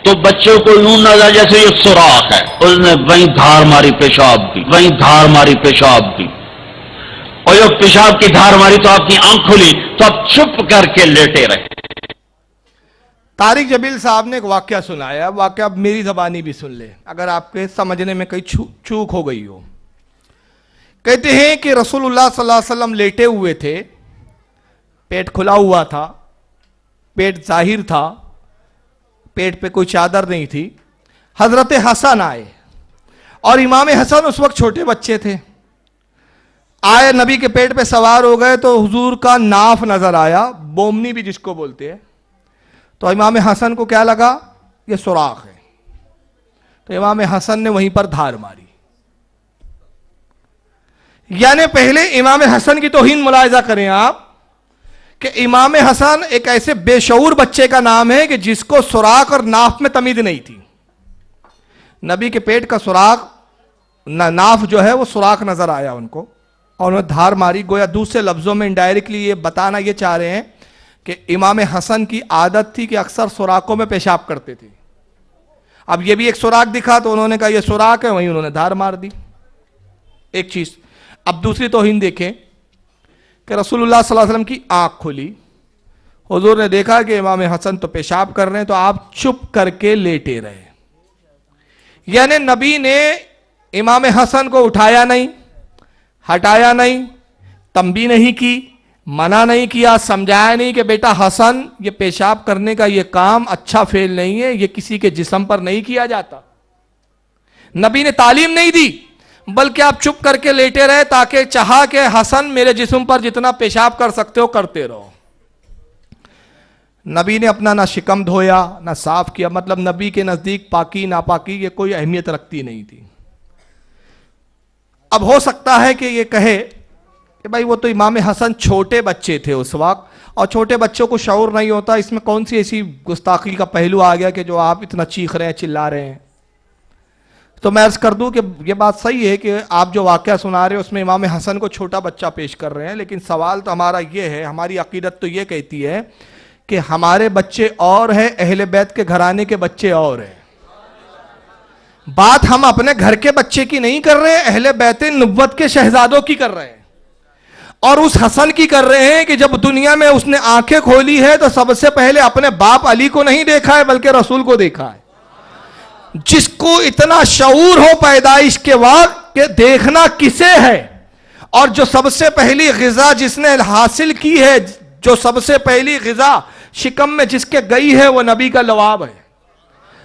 تو بچے کو یوں نظر جیسے یہ سوراخ ہے, اس نے وہیں دھار ماری پیشاب کی, وہیں دھار ماری پیشاب کی, اور یہ پیشاب کی دھار ماری تو آپ کی آنکھ کھلی تو آپ چپ کر کے لیٹے رہے. طارق جبیل صاحب نے ایک واقعہ سنایا, واقعہ میری زبانی بھی سن لے اگر آپ کے سمجھنے میں کئی چوک ہو گئی ہو. کہتے ہیں کہ رسول اللہ صلی اللہ علیہ وسلم لیٹے ہوئے تھے, پیٹ کھلا ہوا تھا, پیٹ ظاہر تھا, پیٹ پہ کوئی چادر نہیں تھی. حضرت حسن آئے, اور امام حسن اس وقت چھوٹے بچے تھے, آئے نبی کے پیٹ پہ سوار ہو گئے تو حضور کا ناف نظر آیا, بومنی بھی جس کو بولتے ہیں. تو امام حسن کو کیا لگا یہ سوراخ ہے, تو امام حسن نے وہیں پر دھار ماری. یعنی پہلے امام حسن کی توہین ملاحظہ کریں آپ کہ امام حسن ایک ایسے بے شعور بچے کا نام ہے کہ جس کو سوراخ اور ناف میں تمیز نہیں تھی. نبی کے پیٹ کا سوراخ, ناف جو ہے وہ سوراخ نظر آیا ان کو, اور انہوں نے دھار ماری. گویا دوسرے لفظوں میں انڈائریکٹلی یہ بتانا یہ چاہ رہے ہیں کہ امام حسن کی عادت تھی کہ اکثر سوراخوں میں پیشاب کرتے تھے. اب یہ بھی ایک سوراخ دکھا تو انہوں نے کہا یہ سوراخ ہے, وہیں انہوں نے دھار مار دی. ایک چیز. اب دوسری توہین دیکھیں کہ رسول اللہ صلی اللہ علیہ وسلم کی آنکھ کھلی, حضور نے دیکھا کہ امام حسن تو پیشاب کر رہے ہیں, تو آپ چپ کر کے لیٹے رہے. یعنی نبی نے امام حسن کو اٹھایا نہیں, ہٹایا نہیں, تنبیہ نہیں کی, منع نہیں کیا, سمجھایا نہیں کہ بیٹا حسن یہ پیشاب کرنے کا یہ کام اچھا فعل نہیں ہے, یہ کسی کے جسم پر نہیں کیا جاتا. نبی نے تعلیم نہیں دی, بلکہ آپ چپ کر کے لیٹے رہے تاکہ چاہا کہ حسن میرے جسم پر جتنا پیشاب کر سکتے ہو کرتے رہو. نبی نے اپنا نہ شکم دھویا نہ صاف کیا, مطلب نبی کے نزدیک پاکی ناپاکی یہ کوئی اہمیت رکھتی نہیں تھی. اب ہو سکتا ہے کہ یہ کہے کہ بھائی وہ تو امام حسن چھوٹے بچے تھے اس وقت, اور چھوٹے بچوں کو شعور نہیں ہوتا, اس میں کون سی ایسی گستاخی کا پہلو آ گیا کہ جو آپ اتنا چیخ رہے ہیں, چلا رہے ہیں. تو میں عرض کر دوں کہ یہ بات صحیح ہے کہ آپ جو واقعہ سنا رہے ہیں اس میں امام حسن کو چھوٹا بچہ پیش کر رہے ہیں, لیکن سوال تو ہمارا یہ ہے, ہماری عقیدت تو یہ کہتی ہے کہ ہمارے بچے اور ہیں, اہل بیت کے گھرانے کے بچے اور ہیں. بات ہم اپنے گھر کے بچے کی نہیں کر رہے ہیں, اہل بیت نبوت کے شہزادوں کی کر رہے ہیں, اور اس حسن کی کر رہے ہیں کہ جب دنیا میں اس نے آنکھیں کھولی ہے تو سب سے پہلے اپنے باپ علی کو نہیں دیکھا ہے بلکہ رسول کو دیکھا ہے. جس کو اتنا شعور ہو پیدائش کے وقت کہ دیکھنا کسے ہے, اور جو سب سے پہلی غذا جس نے حاصل کی ہے, جو سب سے پہلی غذا شکم میں جس کے گئی ہے وہ نبی کا لعاب ہے.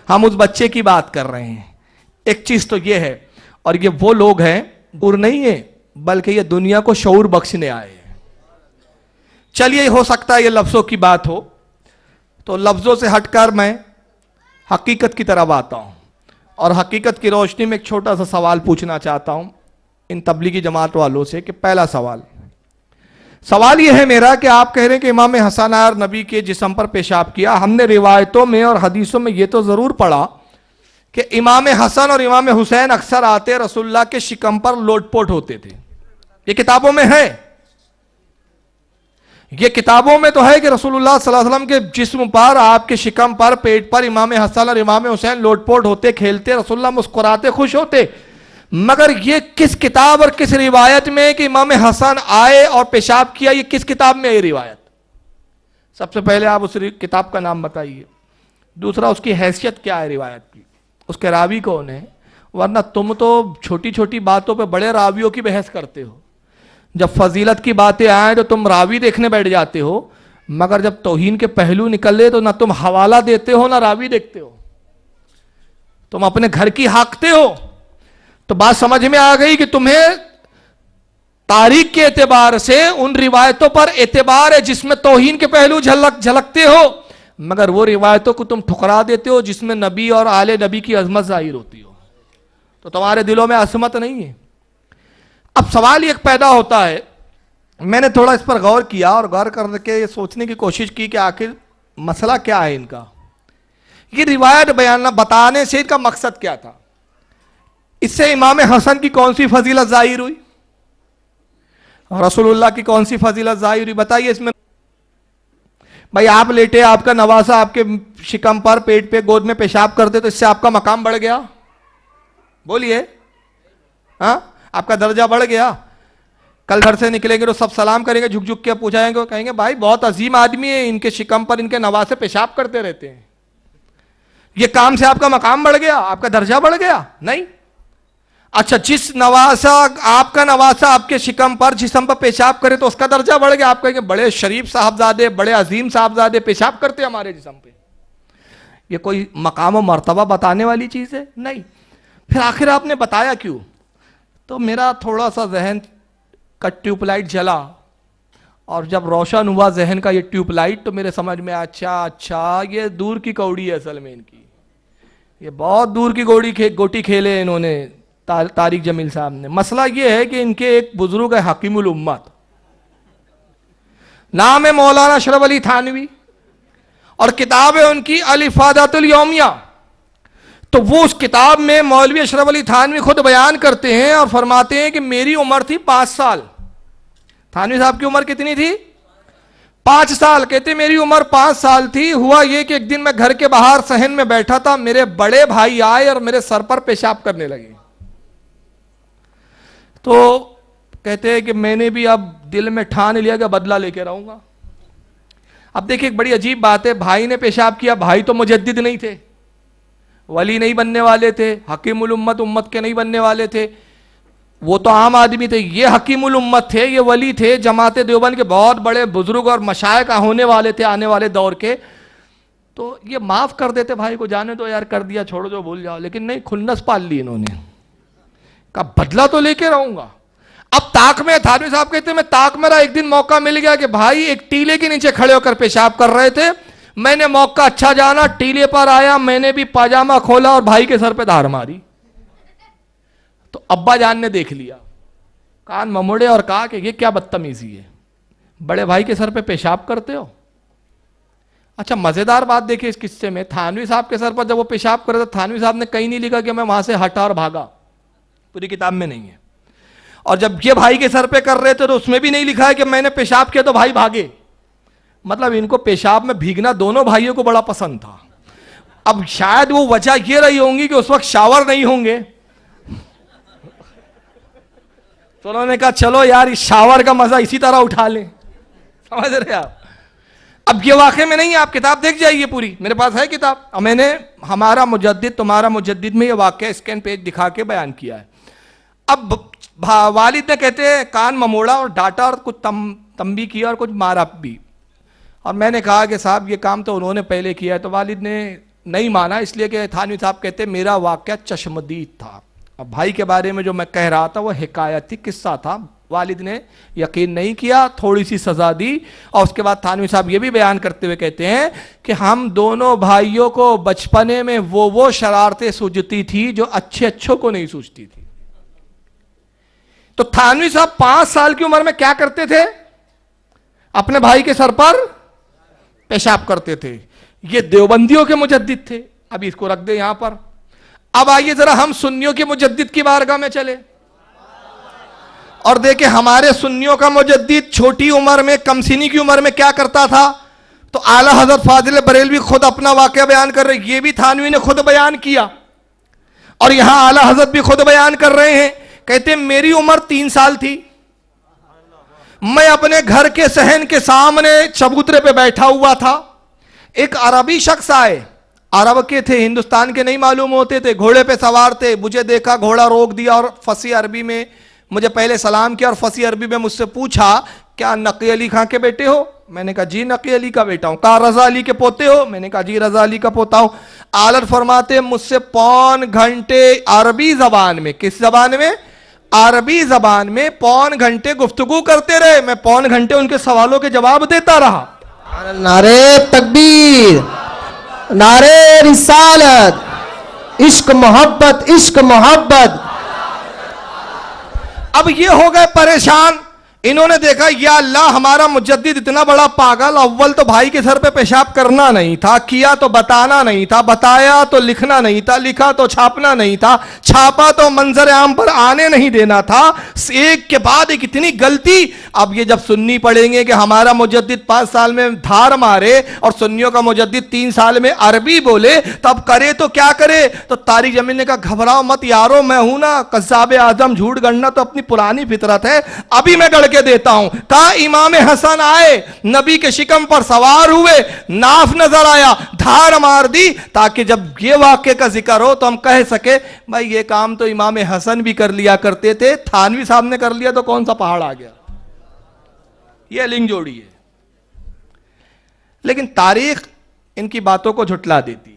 ہم اس بچے کی بات کر رہے ہیں. ایک چیز تو یہ ہے, اور یہ وہ لوگ ہیں دور نہیں ہیں بلکہ یہ دنیا کو شعور بخشنے آئے ہیں. چلیے ہو سکتا ہے یہ لفظوں کی بات ہو, تو لفظوں سے ہٹ کر میں حقیقت کی طرف آتا ہوں, اور حقیقت کی روشنی میں ایک چھوٹا سا سوال پوچھنا چاہتا ہوں ان تبلیغی جماعت والوں سے. کہ پہلا سوال یہ ہے میرا کہ آپ کہہ رہے ہیں کہ امام حسن اور نبی کے جسم پر پیشاب کیا. ہم نے روایتوں میں اور حدیثوں میں یہ تو ضرور پڑھا کہ امام حسن اور امام حسین اکثر آتے رسول اللہ کے شکم پر لوٹ پوٹ ہوتے تھے. یہ کتابوں میں ہے, یہ کتابوں میں تو ہے کہ رسول اللہ صلی اللہ علیہ وسلم کے جسم پر, آپ کے شکم پر, پیٹ پر امام حسن اور امام حسین لوٹ پوٹ ہوتے, کھیلتے, رسول اللہ مسکراتے, خوش ہوتے. مگر یہ کس کتاب اور کس روایت میں کہ امام حسن آئے اور پیشاب کیا, یہ کس کتاب میں ہے روایت؟ سب سے پہلے آپ اس کتاب کا نام بتائیے. دوسرا اس کی حیثیت کیا ہے روایت کی, اس کے راوی کون ہے؟ ورنہ تم تو چھوٹی چھوٹی باتوں پہ بڑے راویوں کی بحث کرتے ہو. جب فضیلت کی باتیں آئیں تو تم راوی دیکھنے بیٹھ جاتے ہو, مگر جب توہین کے پہلو نکلے تو نہ تم حوالہ دیتے ہو نہ راوی دیکھتے ہو, تم اپنے گھر کی ہانکتے ہو. تو بات سمجھ میں آ گئی کہ تمہیں تاریخ کے اعتبار سے ان روایتوں پر اعتبار ہے جس میں توہین کے پہلو جھلکتے ہو, مگر وہ روایتوں کو تم ٹھکرا دیتے ہو جس میں نبی اور آل نبی کی عظمت ظاہر ہوتی ہو. تو تمہارے دلوں میں عصمت نہیں ہے. اب سوال ایک پیدا ہوتا ہے, میں نے تھوڑا اس پر غور کیا اور غور کر کے یہ سوچنے کی کوشش کی کہ آخر مسئلہ کیا ہے ان کا, یہ روایت بیان بتانے سے ان کا مقصد کیا تھا. اس سے امام حسن کی کون سی فضیلت ظاہر ہوئی, رسول اللہ کی کون سی فضیلت ظاہر ہوئی؟ بتائیے اس میں. بھائی آپ لیٹے, آپ کا نواسا آپ کے شکم پر, پیٹ پہ, گود میں پیشاب کرتے تو اس سے آپ کا مقام بڑھ گیا؟ بولیے, ہاں آپ کا درجہ بڑھ گیا؟ کل گھر سے نکلیں گے تو سب سلام کریں گے, جھک جھک کے پوچھائیں گے, کہیں گے بھائی بہت عظیم آدمی ہے, ان کے شکم پر ان کے نواسے پیشاب کرتے رہتے ہیں, یہ کام سے آپ کا مقام بڑھ گیا, آپ کا درجہ بڑھ گیا؟ نہیں. اچھا, جس نواسا آپ کا نواسا آپ کے شکم پر جسم پر پیشاب کرے تو اس کا درجہ بڑھ گیا. آپ کہیں گے بڑے شریف صاحبزادے, بڑے عظیم صاحبزادے پیشاب کرتے ہمارے جسم پہ, یہ کوئی مقام و مرتبہ بتانے والی چیز ہے؟ نہیں. پھر آخر آپ نے بتایا کیوں؟ تو میرا تھوڑا سا ذہن کا ٹیوب لائٹ جلا, اور جب روشن ہوا ذہن کا یہ ٹیوب لائٹ تو میرے سمجھ میں اچھا یہ دور کی کوڑی ہے اصل میں ان کی, یہ بہت دور کی گوٹی کھیلے انہوں نے طارق جمیل صاحب نے. مسئلہ یہ ہے کہ ان کے ایک بزرگ ہے حکیم الامت, نام ہے مولانا اشرف علی تھانوی, اور کتاب ہے ان کی الافادۃ الیومیہ. تو وہ اس کتاب میں مولوی اشرف علی تھانوی خود بیان کرتے ہیں اور فرماتے ہیں کہ میری عمر تھی 5 سال. تھانوی صاحب کی عمر کتنی تھی؟ 5 سال. کہتے میری عمر 5 سال تھی. ہوا یہ کہ ایک دن میں گھر کے باہر صحن میں بیٹھا تھا, میرے بڑے بھائی آئے اور میرے سر پر پیشاب کرنے لگے. تو کہتے ہیں کہ میں نے بھی اب دل میں ٹھان لیا کہ بدلہ لے کے رہوں گا. اب دیکھیں ایک بڑی عجیب بات ہے, بھائی نے پیشاب کیا. بھائی تو مجدد نہیں تھے, ولی نہیں بننے والے تھے, حکیم الامت امت کے نہیں بننے والے تھے, وہ تو عام آدمی تھے. یہ حکیم الامت تھے, یہ ولی تھے, جماعت دیوبند کے بہت بڑے بزرگ اور مشائخ ہونے والے تھے آنے والے دور کے. تو یہ معاف کر دیتے بھائی کو, جانے تو یار کر دیا چھوڑو جو بھول جاؤ. لیکن نہیں, کھلنس پال لی انہوں نے, کہا بدلہ تو لے کے رہوں گا. اب طاق میں تھانوی صاحب کہتے ہیں میں طاق میں رہا, ایک دن موقع مل گیا کہ بھائی ایک ٹیلے کے نیچے کھڑے ہو کر پیشاب کر رہے تھے. میں نے موقع اچھا جانا, ٹیلے پر آیا, میں نے بھی پاجامہ کھولا اور بھائی کے سر پہ دھار ماری. تو ابا جان نے دیکھ لیا, کان مموڑے اور کہا کہ یہ کیا بدتمیزی ہے, بڑے بھائی کے سر پہ پیشاب کرتے ہو. اچھا مزیدار بات دیکھیں اس قصے میں, تھانوی صاحب کے سر پر جب وہ پیشاب کر رہے تھے, تھانوی صاحب نے کہیں نہیں لکھا کہ میں وہاں سے ہٹا اور بھاگا, پوری کتاب میں نہیں ہے. اور جب یہ بھائی کے سر پہ کر رہے تھے تو اس میں بھی نہیں لکھا ہے کہ میں نے پیشاب کیا تو بھائی بھاگے. مطلب ان کو پیشاب میں بھیگنا دونوں بھائیوں کو بڑا پسند تھا. اب شاید وہ وجہ یہ رہی ہوں گی کہ اس وقت شاور نہیں ہوں گے, تو انہوں نے کہا چلو یار اس شاور کا مزہ اسی طرح اٹھا لیں. سمجھ رہے آپ؟ اب یہ واقعے میں نہیں ہے, آپ کتاب دیکھ جائیے پوری, میرے پاس ہے کتاب. اور میں نے ہمارا مجدد تمہارا مجدد میں یہ واقعہ اسکین پیج دکھا کے بیان کیا ہے. اب والد نے کہتے ہیں کان مموڑا اور ڈانٹا اور کچھ تنبیہ کیا اور کچھ مارا بھی. اور میں نے کہا کہ صاحب یہ کام تو انہوں نے پہلے کیا ہے. تو والد نے نہیں مانا, اس لیے کہ تھانوی صاحب کہتے ہیں میرا واقعہ چشمدید تھا. اب بھائی کے بارے میں جو میں کہہ رہا تھا وہ حکایت تھی, قصہ تھا. والد نے یقین نہیں کیا, تھوڑی سی سزا دی. اور اس کے بعد تھانوی صاحب یہ بھی بیان کرتے ہوئے کہتے ہیں کہ ہم دونوں بھائیوں کو بچپنے میں وہ شرارتیں سوجتی تھی جو اچھوں کو نہیں سوچتی تھی. تو تھانوی صاحب 5 سال کی عمر میں کیا کرتے تھے؟ اپنے بھائی کے سر پر پیشاب کرتے تھے. یہ دیوبندیوں کے مجدد تھے. ابھی اس کو رکھ دیں یہاں پر. اب آئیے ذرا ہم سنیوں کے مجدد کی بارگاہ میں چلے اور دیکھیں ہمارے سنیوں کا مجدد چھوٹی عمر میں, کم سنی کی عمر میں کیا کرتا تھا. تو اعلیٰ حضرت فاضل بریلوی خود اپنا واقعہ بیان کر رہے, یہ بھی تھانوی نے خود بیان کیا اور یہاں اعلیٰ حضرت بھی خود بیان کر رہے ہیں. کہتے ہیں میری عمر 3 سال تھی, میں اپنے گھر کے صحن کے سامنے چبوترے پہ بیٹھا ہوا تھا. ایک عربی شخص آئے, عرب کے تھے, ہندوستان کے نہیں معلوم ہوتے تھے, گھوڑے پہ سوار تھے. مجھے دیکھا, گھوڑا روک دیا اور فصیح عربی میں مجھے پہلے سلام کیا اور فصیح عربی میں مجھ سے پوچھا کیا نقی علی خان کے بیٹے ہو؟ میں نے کہا جی نقی علی کا بیٹا ہوں. کہا رضا علی کے پوتے ہو؟ میں نے کہا جی رضا علی کا پوتا ہوں. آلت فرماتے مجھ سے 3 گھنٹے عربی زبان میں, کس زبان میں؟ عربی زبان میں 3 گھنٹے گفتگو کرتے رہے. میں 3 گھنٹے ان کے سوالوں کے جواب دیتا رہا. نعرے تکبیر, نعرے رسالت, عشق محبت, عشق محبت. اب یہ ہو گئے پریشان. انہوں نے دیکھا یا اللہ ہمارا مجدد اتنا بڑا پاگل, اول تو بھائی کے سر پہ پیشاب کرنا نہیں تھا, کیا تو بتانا نہیں تھا, بتایا تو لکھنا نہیں تھا, لکھا تو چھاپنا نہیں تھا, چھاپا تو منظر عام پر آنے نہیں دینا تھا. ایک کے بعد ایک اتنی غلطی. اب یہ جب سنی پڑھیں گے کہ ہمارا مجدد 5 سال میں دھار مارے اور سنیوں کا مجدد 3 سال میں عربی بولے, تب کرے تو کیا کرے. تو طارق جمیل نے کہا گھبراؤ مت یارو, میں ہوں نا قذاب اعظم, جھوٹ گڑنا تو اپنی پرانی فطرت ہے, ابھی میں گڑ کے دیتا ہوں. کہا امام حسن آئے, نبی کے شکم پر سوار ہوئے, ناف نظر آیا, دھار مار دی, تاکہ جب یہ واقعے کا ذکر ہو تو ہم کہہ سکے بھائی یہ کام تو امام حسن بھی کر لیا کرتے تھے, تھانوی صاحب نے کر لیا تو کون سا پہاڑ آ گیا. یہ لنگ جوڑی ہے. لیکن تاریخ ان کی باتوں کو جھٹلا دیتی ہے,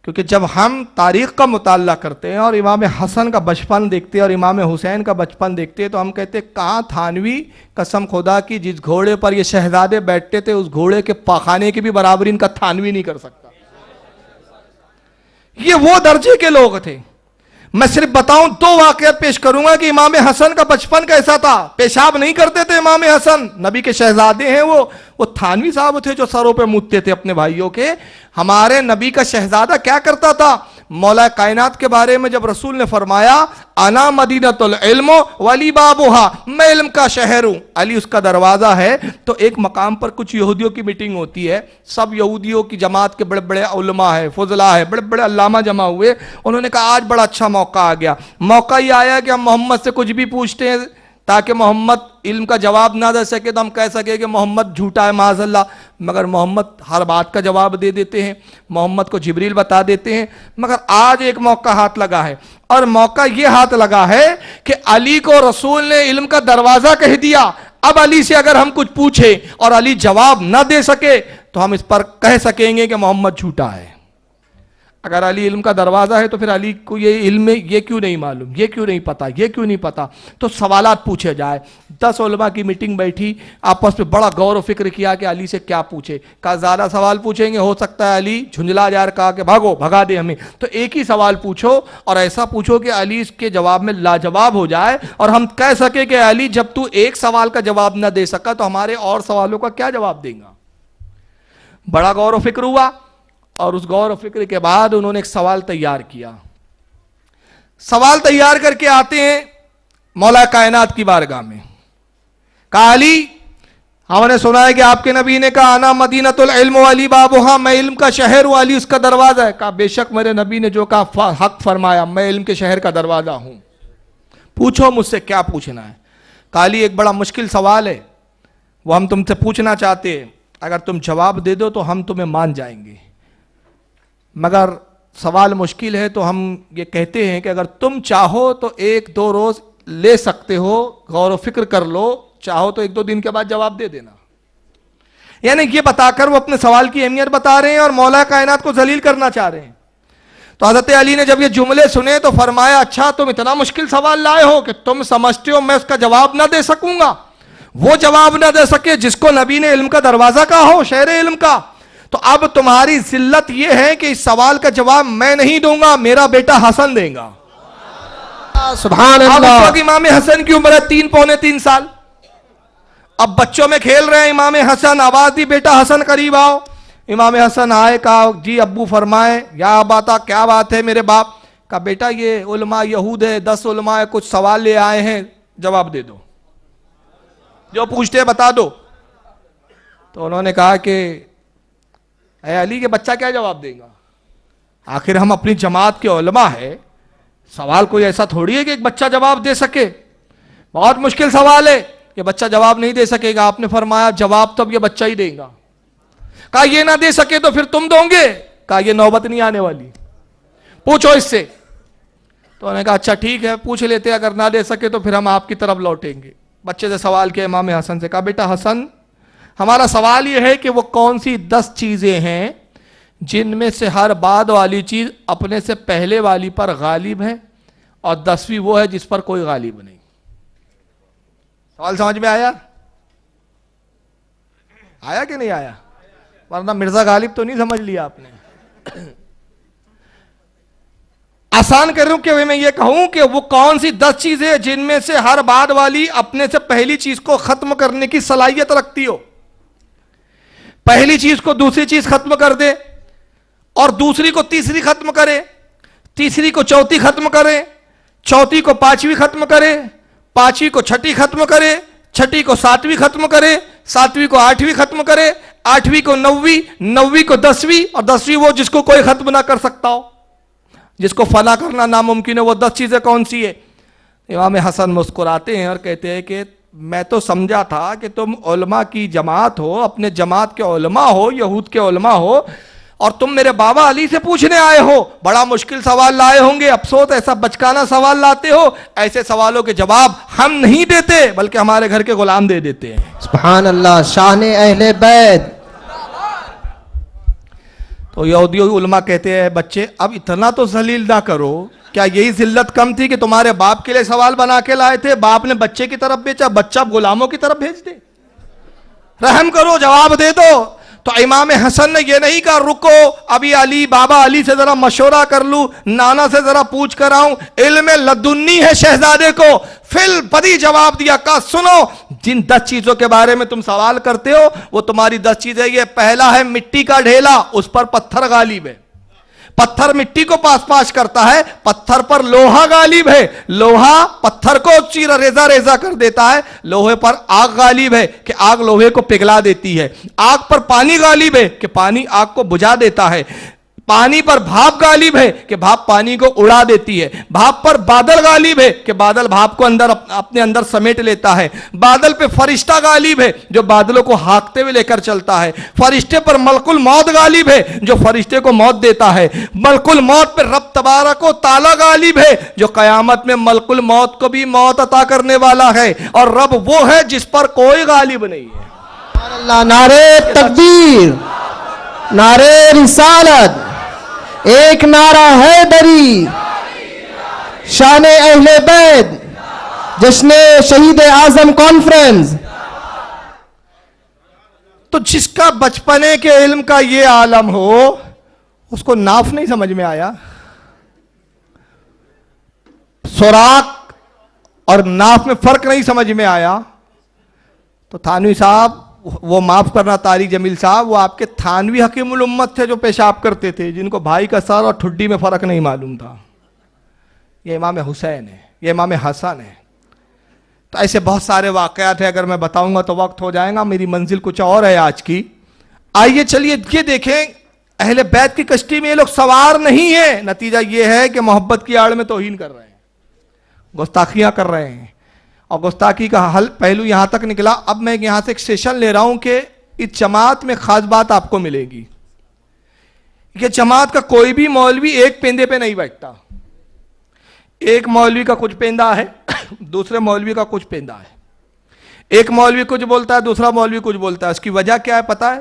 کیونکہ جب ہم تاریخ کا مطالعہ کرتے ہیں اور امام حسن کا بچپن دیکھتے ہیں اور امام حسین کا بچپن دیکھتے ہیں تو ہم کہتے ہیں کہاں تھانوی, قسم خدا کی جس گھوڑے پر یہ شہزادے بیٹھتے تھے اس گھوڑے کے پاخانے کی بھی برابری ان کا تھانوی نہیں کر سکتا. یہ وہ درجے کے لوگ تھے. میں صرف بتاؤں 2 واقعات پیش کروں گا کہ امام حسن کا بچپن کیسا تھا. پیشاب نہیں کرتے تھے امام حسن, نبی کے شہزادے ہیں وہ تھانوی صاحب تھے جو سروں پہ مودتے تھے اپنے بھائیوں کے. ہمارے نبی کا شہزادہ کیا کرتا تھا, مولا کائنات کے بارے میں جب رسول نے فرمایا انا مدینۃ العلم ولی بابھا، میں علم کا شہر ہوں، علی اس کا دروازہ ہے، تو ایک مقام پر کچھ یہودیوں کی میٹنگ ہوتی ہے، سب یہودیوں کی جماعت کے بڑے بڑے علماء ہیں، فضلاء ہیں، بڑے بڑے علامہ جمع ہوئے، انہوں نے کہا آج بڑا اچھا موقع آ گیا، موقع یہ آیا کہ ہم محمد سے کچھ بھی پوچھتے ہیں تاکہ محمد علم کا جواب نہ دے سکے تو ہم کہہ سکیں کہ محمد جھوٹا ہے معاذ اللہ، مگر محمد ہر بات کا جواب دے دیتے ہیں، محمد کو جبریل بتا دیتے ہیں، مگر آج ایک موقع ہاتھ لگا ہے، اور موقع یہ ہاتھ لگا ہے کہ علی کو رسول نے علم کا دروازہ کہہ دیا، اب علی سے اگر ہم کچھ پوچھیں اور علی جواب نہ دے سکے تو ہم اس پر کہہ سکیں گے کہ محمد جھوٹا ہے۔ اگر علی علم کا دروازہ ہے تو پھر علی کو یہ علم یہ کیوں نہیں معلوم، یہ کیوں نہیں پتا، یہ کیوں نہیں پتا، تو سوالات پوچھے جائے۔ 10 علماء کی میٹنگ بیٹھی، آپس میں بڑا غور و فکر کیا کہ علی سے کیا پوچھے، کہا زیادہ سوال پوچھیں گے ہو سکتا ہے علی جھنجلا جائے، کہا کہ بھاگو بھگا دے ہمیں، تو ایک ہی سوال پوچھو اور ایسا پوچھو کہ علی اس کے جواب میں لاجواب ہو جائے اور ہم کہہ سکے کہ علی جب تو ایک سوال کا جواب نہ دے سکا تو ہمارے اور سوالوں کا کیا جواب دیں گا۔ بڑا غور و فکر ہوا، اور اس غور و فکر کے بعد انہوں نے ایک سوال تیار کیا۔ سوال تیار کر کے آتے ہیں مولا کائنات کی بارگاہ میں، کہا علی ہم نے سنا ہے کہ آپ کے نبی نے کہا انا مدینۃ العلم ولی بابھا، میں علم کا شہر ہوں، علی اس کا دروازہ ہے۔ کہا بے شک میرے نبی نے جو کہا حق فرمایا، میں علم کے شہر کا دروازہ ہوں، پوچھو مجھ سے کیا پوچھنا ہے۔ کہا علی ایک بڑا مشکل سوال ہے، وہ ہم تم سے پوچھنا چاہتے ہیں، اگر تم جواب دے دو تو ہم تمہیں مان جائیں گے، مگر سوال مشکل ہے تو ہم یہ کہتے ہیں کہ اگر تم چاہو تو 1-2 روز لے سکتے ہو، غور و فکر کر لو، چاہو تو 1-2 دن کے بعد جواب دے دینا۔ یعنی یہ بتا کر وہ اپنے سوال کی اہمیت بتا رہے ہیں اور مولا کائنات کو ذلیل کرنا چاہ رہے ہیں۔ تو حضرت علی نے جب یہ جملے سنے تو فرمایا اچھا تم اتنا مشکل سوال لائے ہو کہ تم سمجھتے ہو میں اس کا جواب نہ دے سکوں گا، وہ جواب نہ دے سکے جس کو نبی نے علم کا دروازہ کہا ہو، شہر علم کا، تو اب تمہاری ذلت یہ ہے کہ اس سوال کا جواب میں نہیں دوں گا، میرا بیٹا حسن دے گا۔ سبحان اب اللہ۔ اس وقت امام حسن کی عمر ہے 3-3.25 سال، اب بچوں میں کھیل رہے ہیں، امام حسن آواز دی بیٹا حسن قریب آؤ، امام حسن آئے، کہا جی ابو فرمائے، یا باتا کیا بات ہے میرے باپ؟ کہا بیٹا یہ علماء یہود ہے، 10 علماء کچھ سوال لے آئے ہیں، جواب دے دو، جو پوچھتے ہیں بتا دو۔ تو انہوں نے کہا کہ اے علی کے بچہ کیا جواب دے گا، آخر ہم اپنی جماعت کے علماء ہیں، سوال کوئی ایسا تھوڑی ہے کہ ایک بچہ جواب دے سکے، بہت مشکل سوال ہے، یہ بچہ جواب نہیں دے سکے گا۔ آپ نے فرمایا جواب تو اب یہ بچہ ہی دے گا۔ کہا یہ نہ دے سکے تو پھر تم دو گے؟ کہا یہ نوبت نہیں آنے والی، پوچھو اس سے۔ تو انہوں نے کہا اچھا ٹھیک ہے پوچھ لیتے، اگر نہ دے سکے تو پھر ہم آپ کی طرف لوٹیں گے۔ بچے سے سوال کیا امام حسن سے، کہا بیٹا حسن ہمارا سوال یہ ہے کہ وہ کون سی 10 چیزیں ہیں جن میں سے ہر بعد والی چیز اپنے سے پہلے والی پر غالب ہے اور 10ویں وہ ہے جس پر کوئی غالب نہیں۔ سوال سمجھ میں آیا؟ آیا کہ نہیں آیا؟ ورنہ مرزا غالب تو نہیں سمجھ لیا آپ نے۔ آسان کروں کہ میں یہ کہوں کہ وہ کون سی 10 چیزیں جن میں سے ہر بعد والی اپنے سے پہلی چیز کو ختم کرنے کی صلاحیت رکھتی ہو، پہلی چیز کو دوسری چیز ختم کر دے اور دوسری کو تیسری ختم کرے، تیسری کو چوتھی ختم کرے، چوتھی کو 5ویں ختم کرے، 5ویں کو 6ٹھی ختم کرے، 6ٹھی کو 7ویں ختم کرے، 7ویں کو 8ویں ختم کرے، 8ویں کو 9ویں، 9ویں کو 10ویں، اور 10ویں وہ جس کو کوئی ختم نہ کر سکتا ہو، جس کو فنا کرنا ناممکن ہے۔ وہ 10 چیزیں کون سی ہے؟ امام حسن مسکراتے ہیں اور کہتے ہیں کہ میں تو سمجھا تھا کہ تم علماء کی جماعت ہو، اپنے جماعت کے علماء ہو، یہود کے علماء ہو، اور تم میرے بابا علی سے پوچھنے آئے ہو، بڑا مشکل سوال لائے ہوں گے، افسوس ایسا بچکانا سوال لاتے ہو، ایسے سوالوں کے جواب ہم نہیں دیتے بلکہ ہمارے گھر کے غلام دے دیتے ہیں۔ سبحان اللہ، شان اہل بیت۔ تو یہودی علماء کہتے ہیں بچے اب اتنا تو ذلیل نہ کرو، کیا یہی ذلت کم تھی کہ تمہارے باپ کے لیے سوال بنا کے لائے تھے، باپ نے بچے کی طرف بیچا، بچہ غلاموں کی طرف بھیج دے؟ رحم کرو، جواب دے دو۔ تو امام حسن نے یہ نہیں کہا رکو ابھی علی بابا علی سے ذرا مشورہ کر لوں، نانا سے ذرا پوچھ کر آؤں، علم لدنی ہے شہزادے کو، فل پدی جواب دیا، کہا سنو جن 10 چیزوں کے بارے میں تم سوال کرتے ہو وہ تمہاری 10 چیزیں، یہ پہلا ہے مٹی کا ڈھیلا، اس پر پتھر غالب ہے، پتھر مٹی کو پاس پاس کرتا ہے، پتھر پر لوہا غالب ہے، لوہا پتھر کو چیرا ریزہ ریزہ کر دیتا ہے، لوہے پر آگ غالب ہے کہ آگ لوہے کو پگھلا دیتی ہے، آگ پر پانی غالب ہے کہ پانی آگ کو بجھا دیتا ہے، پانی پر بھاپ غالب ہے کہ بھاپ پانی کو اڑا دیتی ہے، بھاپ پر بادل غالب ہے کہ بادل بھاپ کو اپنے اندر سمیٹ لیتا ہے، بادل پہ فرشتہ غالب ہے جو بادلوں کو ہانکتے ہوئے لے کر چلتا ہے، فرشتے پر ملک الموت غالب ہے جو فرشتے کو موت دیتا ہے، ملک الموت پہ رب تبارک و تعالی غالب ہے جو قیامت میں ملک الموت کو بھی موت عطا کرنے والا ہے، اور رب وہ ہے جس پر کوئی غالب نہیں ہے۔ سبحان اللہ، نعرہ تکبیر، نعرہ رسالت، ایک نعرہ حیدری، شان اہل بیت، جشن شہید اعظم کانفرنس۔ تو جس کا بچپنے کے علم کا یہ عالم ہو، اس کو ناف نہیں سمجھ میں آیا؟ سوراخ اور ناف میں فرق نہیں سمجھ میں آیا؟ تو تھانوی صاحب، وہ معاف کرنا طارق جمیل صاحب، وہ آپ کے تھانوی حکیم الامت تھے جو پیشاب کرتے تھے، جن کو بھائی کا سر اور ٹھڈی میں فرق نہیں معلوم تھا۔ یہ امام حسین ہے، یہ امام حسن ہے۔ تو ایسے بہت سارے واقعات ہیں، اگر میں بتاؤں گا تو وقت ہو جائے گا، میری منزل کچھ اور ہے آج کی۔ آئیے چلیے یہ دیکھیں، اہل بیت کی کشتی میں یہ لوگ سوار نہیں ہیں، نتیجہ یہ ہے کہ محبت کی آڑ میں توہین کر رہے ہیں، گستاخیاں کر رہے ہیں، اور گستاخی کا حل پہلو یہاں تک نکلا۔ اب میں یہاں سے ایک سیشن لے رہا ہوں کہ اس جماعت میں خاص بات آپ کو ملے گی، یہ جماعت کا کوئی بھی مولوی ایک پیندے پہ نہیں بیٹھتا، ایک مولوی کا کچھ پیندہ ہے، دوسرے مولوی کا کچھ پیندہ ہے، ایک مولوی کچھ بولتا ہے، دوسرا مولوی کچھ بولتا ہے۔ اس کی وجہ کیا ہے پتہ ہے؟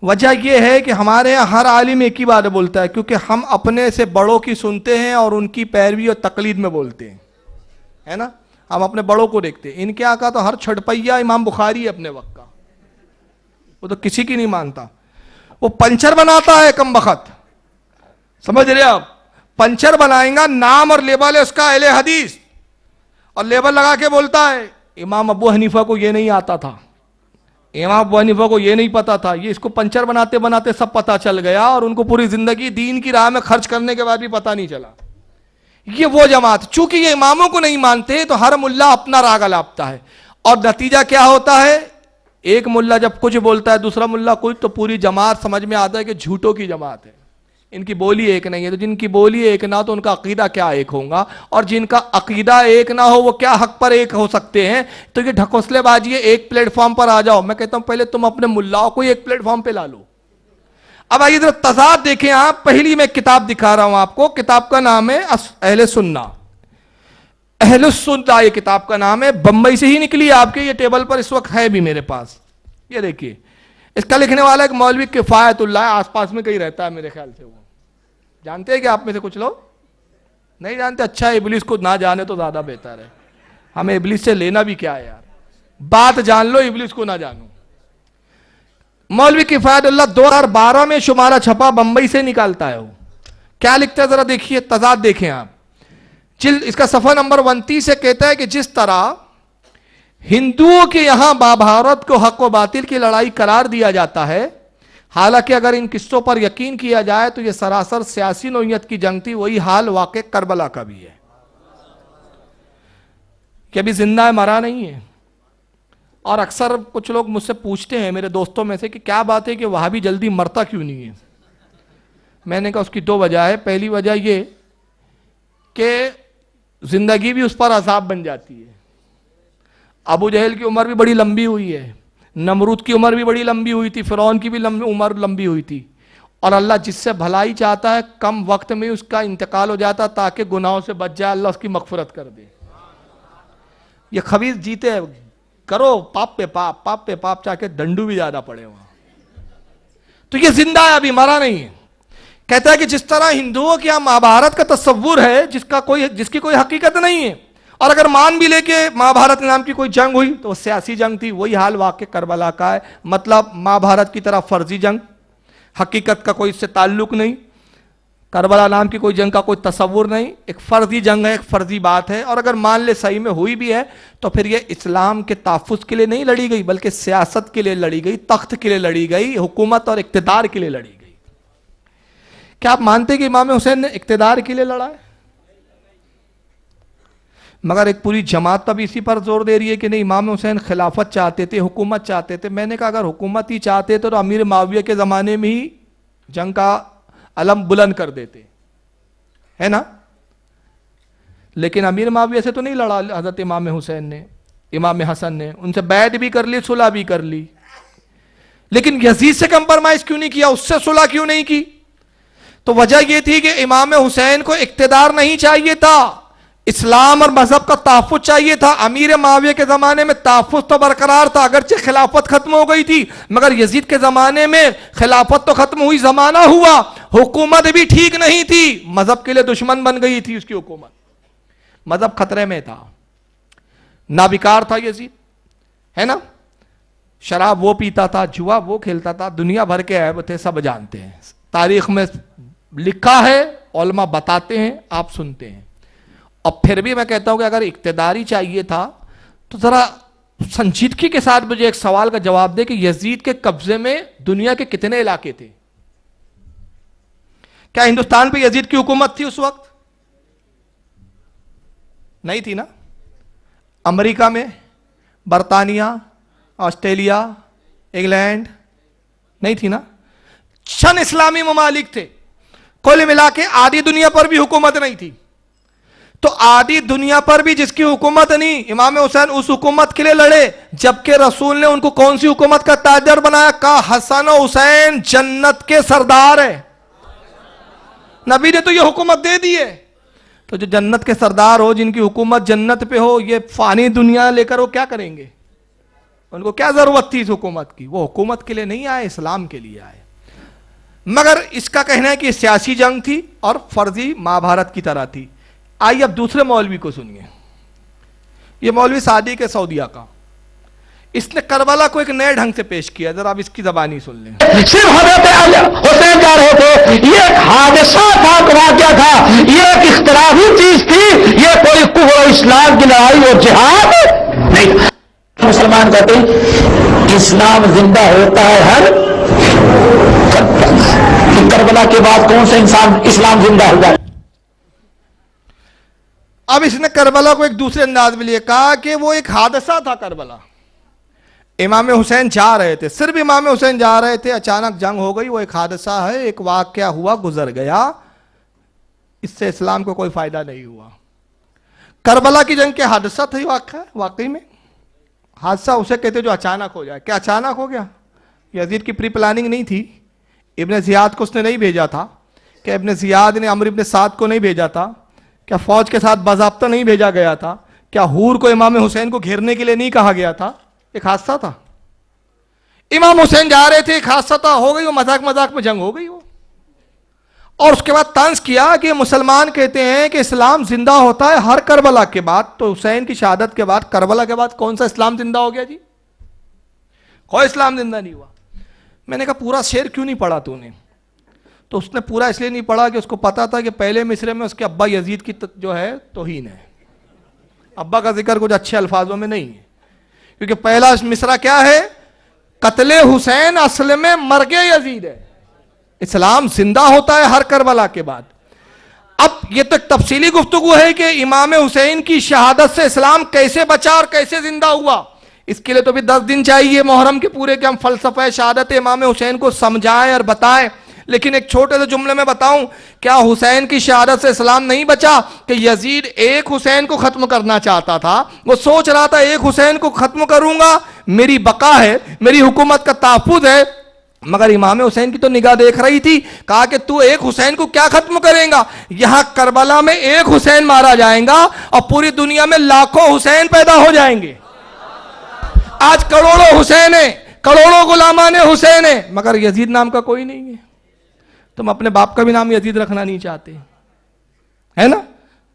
وجہ یہ ہے کہ ہمارے یہاں ہر عالم ایک ہی بات بولتا ہے، کیونکہ ہم اپنے سے بڑوں کی سنتے ہیں اور ان کی پیروی اور تقلید میں بولتے ہیں، ہے نا؟ ہم اپنے بڑوں کو دیکھتے ہیں۔ ان کے آقا تو ہر چھڑپیا امام بخاری ہے اپنے وقت کا، وہ تو کسی کی نہیں مانتا، وہ پنچر بناتا ہے کم بخت، سمجھ رہے آپ؟ پنچر بنائیں گا، نام اور لیبل ہے اس کا اہل حدیث، اور لیبل لگا کے بولتا ہے امام ابو حنیفہ کو یہ نہیں آتا تھا، امام ابو حنیفہ کو یہ نہیں پتا تھا، یہ اس کو پنچر بناتے بناتے سب پتا چل گیا، اور ان کو پوری زندگی دین کی راہ میں خرچ کرنے کے بعد بھی پتا نہیں چلا۔ یہ وہ جماعت، چونکہ یہ اماموں کو نہیں مانتے تو ہر ملا اپنا راگ الاپتا ہے، اور نتیجہ کیا ہوتا ہے؟ ایک ملا جب کچھ بولتا ہے، دوسرا ملا کچھ، تو پوری جماعت سمجھ میں آتا ہے کہ جھوٹوں کی جماعت ہے، ان کی بولی ایک نہیں ہے۔ تو جن کی بولی ایک نہ تو ان کا عقیدہ کیا ایک ہوگا، اور جن کا عقیدہ ایک نہ ہو وہ کیا حق پر ایک ہو سکتے ہیں؟ تو یہ ڈھکوسلے بازی ہے، ایک پلیٹ فارم پر آ جاؤ۔ میں کہتا ہوں پہلے تم اپنے ملاؤں کو ایک پلیٹ فارم پہ لا لو۔ اب آئیے ادھر تضاد دیکھیں آپ، پہلی میں کتاب دکھا رہا ہوں آپ کو، کتاب کا نام ہے اہل سنہ، اہل السنہ یہ کتاب کا نام ہے، بمبئی سے ہی نکلی آپ کے، یہ ٹیبل پر اس وقت ہے بھی میرے پاس، یہ دیکھیے۔ اس کا لکھنے والا ایک مولوی کفایت اللہ، آس پاس میں کہیں رہتا ہے میرے خیال سے، وہ جانتے ہیں کہ آپ میں سے کچھ لوگ نہیں جانتے؟ اچھا، ابلیس کو نہ جانے تو زیادہ بہتر ہے، ہمیں ابلیس سے لینا بھی کیا ہے یار، بات جان لو، ابلیس کو نہ جانو۔ مولوی کفایت اللہ 2012 میں شمارہ چھپا، بمبئی سے نکالتا ہے وہ، کیا لکھتا ہے ذرا دیکھیے، تضاد دیکھیں آپ۔ اس کا صفحہ نمبر 29 سے کہتا ہے کہ جس طرح ہندوؤں کے یہاں مہابھارت کو حق و باطل کی لڑائی قرار دیا جاتا ہے، حالانکہ اگر ان قصوں پر یقین کیا جائے تو یہ سراسر سیاسی نوعیت کی جنگ تھی، وہی حال واقع کربلا کا بھی ہے، کہ ابھی زندہ ہے، مرا نہیں ہے۔ اور اکثر کچھ لوگ مجھ سے پوچھتے ہیں میرے دوستوں میں سے کہ کیا بات ہے کہ وہاں بھی جلدی مرتا کیوں نہیں ہے؟ میں نے کہا اس کی دو وجہ ہے۔ پہلی وجہ یہ کہ زندگی بھی اس پر عذاب بن جاتی ہے۔ ابو جہل کی عمر بھی بڑی لمبی ہوئی ہے، نمرود کی عمر بھی بڑی لمبی ہوئی تھی، فرعون کی بھی عمر لمبی ہوئی تھی، اور اللہ جس سے بھلائی چاہتا ہے کم وقت میں اس کا انتقال ہو جاتا تاکہ گناہوں سے بچ جائے، اللہ اس کی مغفرت کر دے۔ یہ خبیث جیتے ہیں، کرو پاپ پہ پاپ، پاپ پہ پاپ، چاہ کے ڈنڈو بھی زیادہ پڑے وہاں۔ تو یہ زندہ ہے، ابھی مرا نہیں ہے۔ کہتا ہے کہ جس طرح ہندوؤں کے یہاں مہابھارت کا تصور ہے جس کی کوئی حقیقت نہیں ہے، اور اگر مان بھی لے کے مہابھارت نام کی کوئی جنگ ہوئی تو وہ سیاسی جنگ تھی، وہی حال واقع کربلا کا ہے۔ مطلب مہابھارت کی طرح فرضی جنگ، حقیقت کا کوئی اس سے تعلق نہیں، کربلا نام کی کوئی جنگ کا کوئی تصور نہیں، ایک فرضی جنگ ہے، ایک فرضی بات ہے۔ اور اگر مان لے صحیح میں ہوئی بھی ہے تو پھر یہ اسلام کے تحفظ کے لیے نہیں لڑی گئی، بلکہ سیاست کے لیے لڑی گئی، تخت کے لیے لڑی گئی، حکومت اور اقتدار کے لیے لڑی گئی۔ کیا آپ مانتے ہیں کہ امام حسین نے اقتدار کے لیے لڑا ہے؟ مگر ایک پوری جماعت تب اسی پر زور دے رہی ہے کہ نہیں، امام حسین خلافت چاہتے تھے، حکومت چاہتے تھے. میں نے کہا اگر حکومت ہی چاہتے تھے تو امیر معاویہ کے زمانے میں ہی جنگ کا علم بلند کر دیتے، ہے نا. لیکن امیر معاویہ سے تو نہیں لڑا حضرت امام حسین نے، امام حسن نے ان سے بیعت بھی کر لی، صلح بھی کر لی. لیکن یزید سے کمپرمائز کیوں نہیں کیا، اس سے صلح کیوں نہیں کی؟ تو وجہ یہ تھی کہ امام حسین کو اقتدار نہیں چاہیے تھا، اسلام اور مذہب کا تحفظ چاہیے تھا. امیر معاویہ کے زمانے میں تحفظ تو برقرار تھا، اگرچہ خلافت ختم ہو گئی تھی، مگر یزید کے زمانے میں خلافت تو ختم ہوئی، زمانہ ہوا، حکومت بھی ٹھیک نہیں تھی، مذہب کے لیے دشمن بن گئی تھی اس کی حکومت، مذہب خطرے میں تھا، نابکار تھا یزید، ہے نا. شراب وہ پیتا تھا، جوا وہ کھیلتا تھا، دنیا بھر کے عیب تھے، سب جانتے ہیں، تاریخ میں لکھا ہے، علماء بتاتے ہیں، آپ سنتے ہیں. اور پھر بھی میں کہتا ہوں کہ اگر اقتداری چاہیے تھا تو ذرا سنجیدگی کے ساتھ مجھے ایک سوال کا جواب دے کہ یزید کے قبضے میں دنیا کے کتنے علاقے تھے؟ کیا ہندوستان پہ یزید کی حکومت تھی اس وقت؟ نہیں تھی نا. امریکہ میں، برطانیہ، آسٹریلیا، انگلینڈ نہیں تھی نا. چند اسلامی ممالک تھے، کل ملا کے آدھی دنیا پر بھی حکومت نہیں تھی. تو آدھی دنیا پر بھی جس کی حکومت نہیں، امام حسین اس حکومت کے لیے لڑے، جبکہ رسول نے ان کو کون سی حکومت کا تاجر بنایا؟ کہا حسن و حسین جنت کے سردار ہیں. نبی نے تو یہ حکومت دے دی ہے. تو جو جنت کے سردار ہو، جن کی حکومت جنت پہ ہو، یہ فانی دنیا لے کر وہ کیا کریں گے؟ ان کو کیا ضرورت تھی اس حکومت کی؟ وہ حکومت کے لیے نہیں آئے، اسلام کے لیے آئے. مگر اس کا کہنا ہے کہ سیاسی جنگ تھی اور فرضی مہابھارت کی طرح تھی. آئیے اب دوسرے مولوی کو سنیے. یہ مولوی سعدی کے سعودیہ کا، اس نے کربلا کو ایک نئے ڈھنگ سے پیش کیا. ذرا آپ اس کی زبانی سن لیں. صرف حضرت حسین جا رہے تھے، یہ ایک حادثہ تھا، واقعہ تھا، یہ ایک اختلافی چیز تھی، یہ کوئی کفر و اسلام کی لڑائی اور جہاد نہیں. مسلمان کہتے ہیں اسلام زندہ ہوتا ہے ہر کربلا کے بعد کون سے انسان اسلام زندہ ہو جائے. اب اس نے کربلا کو ایک دوسرے انداز میں لیا، کہا کہ وہ ایک حادثہ تھا کربلا. امام حسین جا رہے تھے، صرف امام حسین جا رہے تھے، اچانک جنگ ہو گئی، وہ ایک حادثہ ہے، ایک واقعہ ہوا، گزر گیا، اس سے اسلام کو کوئی فائدہ نہیں ہوا. کربلا کی جنگ کے حادثہ تھا یہ واقعہ، واقعی میں حادثہ اسے کہتے جو اچانک ہو جائے. کیا اچانک ہو گیا؟ یزید کی پری پلاننگ نہیں تھی. ابن زیاد کو اس نے نہیں بھیجا تھا، کہ ابن زیاد نے عمرو ابن سعد کو نہیں بھیجا تھا، کیا فوج کے ساتھ باضابطہ نہیں بھیجا گیا تھا، کیا حور کو امام حسین کو گھیرنے کے لیے نہیں کہا گیا تھا؟ ایک حادثہ تھا. امام حسین جا رہے تھے، ایک حادثہ تھا، ہو گئی وہ، مذاق مذاق میں جنگ ہو گئی وہ. اور اس کے بعد طنز کیا کہ مسلمان کہتے ہیں کہ اسلام زندہ ہوتا ہے ہر کربلا کے بعد. تو حسین کی شہادت کے بعد کربلا کے بعد کون سا اسلام زندہ ہو گیا جی؟ کوئی اسلام زندہ نہیں ہوا. میں نے کہا پورا شعر کیوں نہیں پڑھا تو نے؟ تو اس نے پورا اس لیے نہیں پڑھا کہ اس کو پتا تھا کہ پہلے مصرے میں اس کے ابا یزید کی جو ہے توہین ہے. ابا کا ذکر کچھ اچھے الفاظوں میں نہیں ہے، کیونکہ پہلا مصرع کیا ہے؟ قتل حسین اصل میں مرگ یزید ہے. اسلام زندہ ہوتا ہے ہر کربلا کے بعد. اب یہ تو ایک تفصیلی گفتگو ہے کہ امام حسین کی شہادت سے اسلام کیسے بچا اور کیسے زندہ ہوا. اس کے لیے تو بھی 10 دن چاہیے محرم کے پورے کہ ہم فلسفہ شہادت امام حسین کو سمجھائیں اور بتائیں. لیکن ایک چھوٹے سے جملے میں بتاؤں، کیا حسین کی شہادت سے اسلام نہیں بچا؟ کہ یزید ایک حسین کو ختم کرنا چاہتا تھا، وہ سوچ رہا تھا ایک حسین کو ختم کروں گا، میری بقا ہے، میری حکومت کا تحفظ ہے. مگر امام حسین کی تو نگاہ دیکھ رہی تھی. کہا کہ تو ایک حسین کو کیا ختم کریں گا؟ یہاں کربلا میں ایک حسین مارا جائے گا اور پوری دنیا میں لاکھوں حسین پیدا ہو جائیں گے. آج کروڑوں حسین ہیں، کروڑوں غلامان حسین ہیں، مگر یزید نام کا کوئی نہیں ہے. تم اپنے باپ کا بھی نام یزید رکھنا نہیں چاہتے، ہے نا؟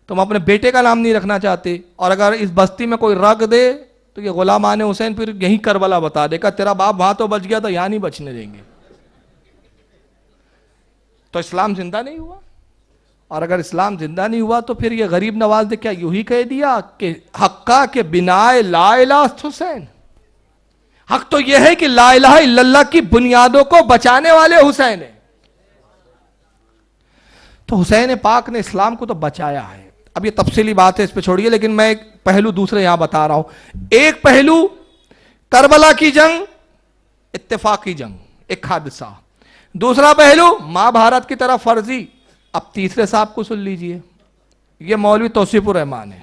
تم اپنے بیٹے کا نام نہیں رکھنا چاہتے. اور اگر اس بستی میں کوئی رکھ دے تو یہ غلامان حسین پھر یہی کربلا بتا دے گا، تیرا باپ وہاں تو بچ گیا تھا، یہاں نہیں بچنے دیں گے. تو اسلام زندہ نہیں ہوا. اور اگر اسلام زندہ نہیں ہوا تو پھر یہ غریب نواز نے کیا یوں ہی کہہ دیا کہ حقہ کے بنا لا الہ حسین؟ حق تو یہ ہے کہ لا الہ الا اللہ کی بنیادوں کو بچانے والے حسین ہیں. تو حسین پاک نے اسلام کو تو بچایا ہے. اب یہ تفصیلی بات ہے, اس پہ چھوڑیے, لیکن میں ایک پہلو دوسرے یہاں بتا رہا ہوں. ایک پہلو کربلا کی جنگ اتفاقی جنگ, ایک حادثہ. دوسرا پہلو ماں بھارت کی طرف فرضی. اب تیسرے صاحب کو سن لیجئے, یہ مولوی توصیف الرحمان ہے.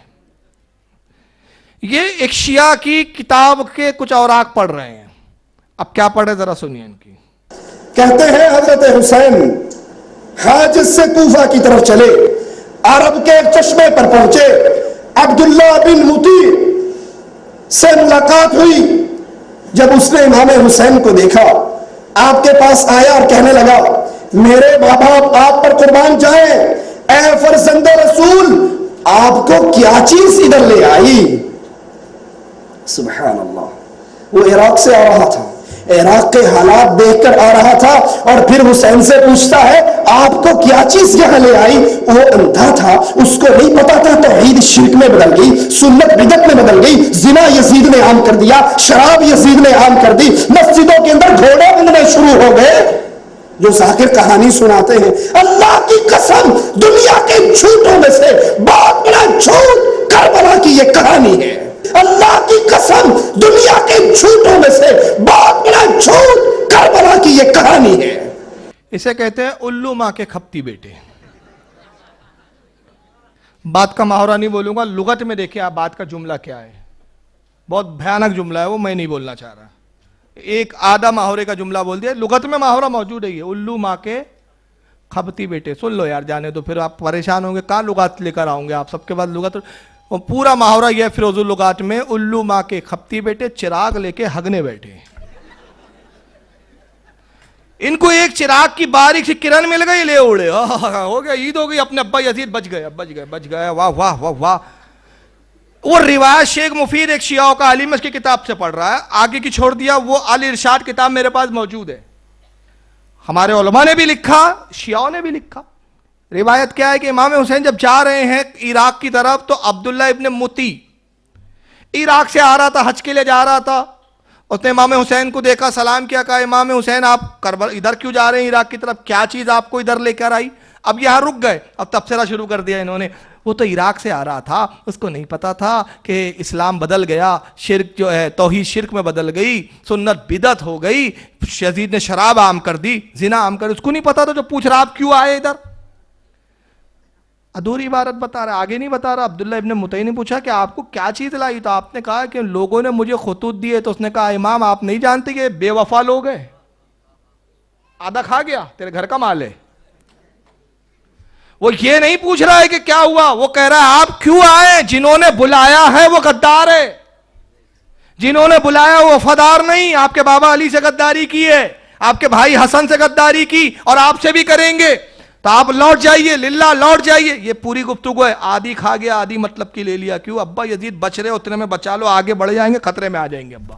یہ ایک شیعہ کی کتاب کے کچھ اوراق پڑھ رہے ہیں. اب کیا پڑھے ذرا سنیے ان کی. کہتے ہیں حضرت حسین حاجز سے کوفہ کی طرف چلے, عرب کے ایک چشمے پر پہنچے, عبداللہ بن مطیع سے ملاقات ہوئی. جب اس نے امام حسین کو دیکھا, آپ کے پاس آیا اور کہنے لگا, میرے ماں باپ آپ پر قربان جائیں, اے فرزند رسول آپ کو کیا چیز ادھر لے آئی. سبحان اللہ. وہ عراق سے آ رہا تھا, عراق کے حالات دیکھ کر آ رہا تھا, اور پھر حسین سے پوچھتا ہے آپ کو کیا چیز یہاں لے آئی. وہ اندھا تھا, اس کو نہیں پتا تھا توحید شرک میں بدل گئی, سنت بدعت میں بدل گئی, زنا یزید نے عام کر دیا, شراب یزید نے عام کر دی, مسجدوں کے اندر گھوڑے بننے شروع ہو گئے. جو ذاکر کہانی سناتے ہیں, اللہ کی قسم دنیا کے جھوٹوں میں سے بہت بڑا جھوٹ کربلا کی یہ کہانی ہے. اللہ کی قسم دنیا کے جھوٹوں میں سے بہت بڑا جھوٹ کربلا کی یہ کہانی ہے. اسے کہتے ہیں الو ماں کے کھپتی بیٹے. بات کا محاورہ نہیں بولوں گا, لغت میں دیکھیں آپ بات کا جملہ کیا ہے. بہت بھیانک جملہ ہے, وہ میں نہیں بولنا چاہ رہا. ایک آدھا محاورے کا جملہ بول دیا, لغت میں محاورہ موجود ہے. یہ الو ماں کے کھپتی بیٹے. سن لو یار, جانے تو پھر آپ پریشان ہوں گے, کہاں لغات لے کر آؤں گے آپ, سب کے بعد لغت. اور پورا محاورہ یہ فیروز اللغات میں, الو ماں کے کھپتی بیٹے چراغ لے کے ہگنے بیٹھے. ان کو ایک چراغ کی باریک سی کرن مل گئی, لے اڑے, ہو گیا عید ہو گئی, اپنے ابا یزید بچ گئے, بچ گئے, واہ واہ واہ واہ. وہ روایت شیخ مفید ایک شیعہ کا عالم اس کی کتاب سے پڑھ رہا ہے, آگے کی چھوڑ دیا. وہ الارشاد کتاب میرے پاس موجود ہے, ہمارے علماء نے بھی لکھا, شیعوں نے بھی لکھا. روایت کیا ہے کہ امام حسین جب جا رہے ہیں عراق کی طرف, تو عبداللہ ابن مطیع عراق سے آ رہا تھا, حج کے لیے جا رہا تھا. اس نے امام حسین کو دیکھا, سلام کیا, کہا امام حسین آپ ادھر کیوں جا رہے ہیں عراق کی طرف, کیا چیز آپ کو ادھر لے کر آئی. اب یہاں رک گئے, اب تبصرہ شروع کر دیا انہوں نے. وہ تو عراق سے آ رہا تھا, اس کو نہیں پتا تھا کہ اسلام بدل گیا, شرک جو ہے توحید شرک میں بدل گئی, سنت بدعت ہو گئی, یزید نے شراب عام کر دی, زنا عام کر دی, اس کو نہیں پتا تھا. جو پوچھ رہا آپ کیوں آئے ادھر, ادھوری عبارت بتا رہا ہے, آگے نہیں بتا رہا. عبداللہ ابن مطیع نے پوچھا کہ آپ کو کیا چیز لائی, تو آپ نے کہا کہ لوگوں نے مجھے خطوط دیے. تو اس نے کہا امام آپ نہیں جانتے کہ بے وفا لوگ ہیں, آدھا کھا گیا, تیرے گھر کا مال ہے. وہ یہ نہیں پوچھ رہا ہے کہ کیا ہوا, وہ کہہ رہا ہے آپ کیوں آئے. جنہوں نے بلایا ہے وہ غدار ہے, جنہوں نے بلایا وہ وفادار نہیں. آپ کے بابا علی سے غداری کی ہے, آپ کے بھائی حسن سے غداری کی, اور آپ سے بھی کریں گے. تو آپ لوٹ جائیے, للہ لوٹ جائیے. یہ پوری گفتگو ہے. آدھی کھا گیا, آدھی مطلب کی لے لیا. کیوں ابا یزید بچ رہے, اتنے میں بچا لو, آگے بڑھ جائیں گے, خطرے میں آ جائیں گے ابا.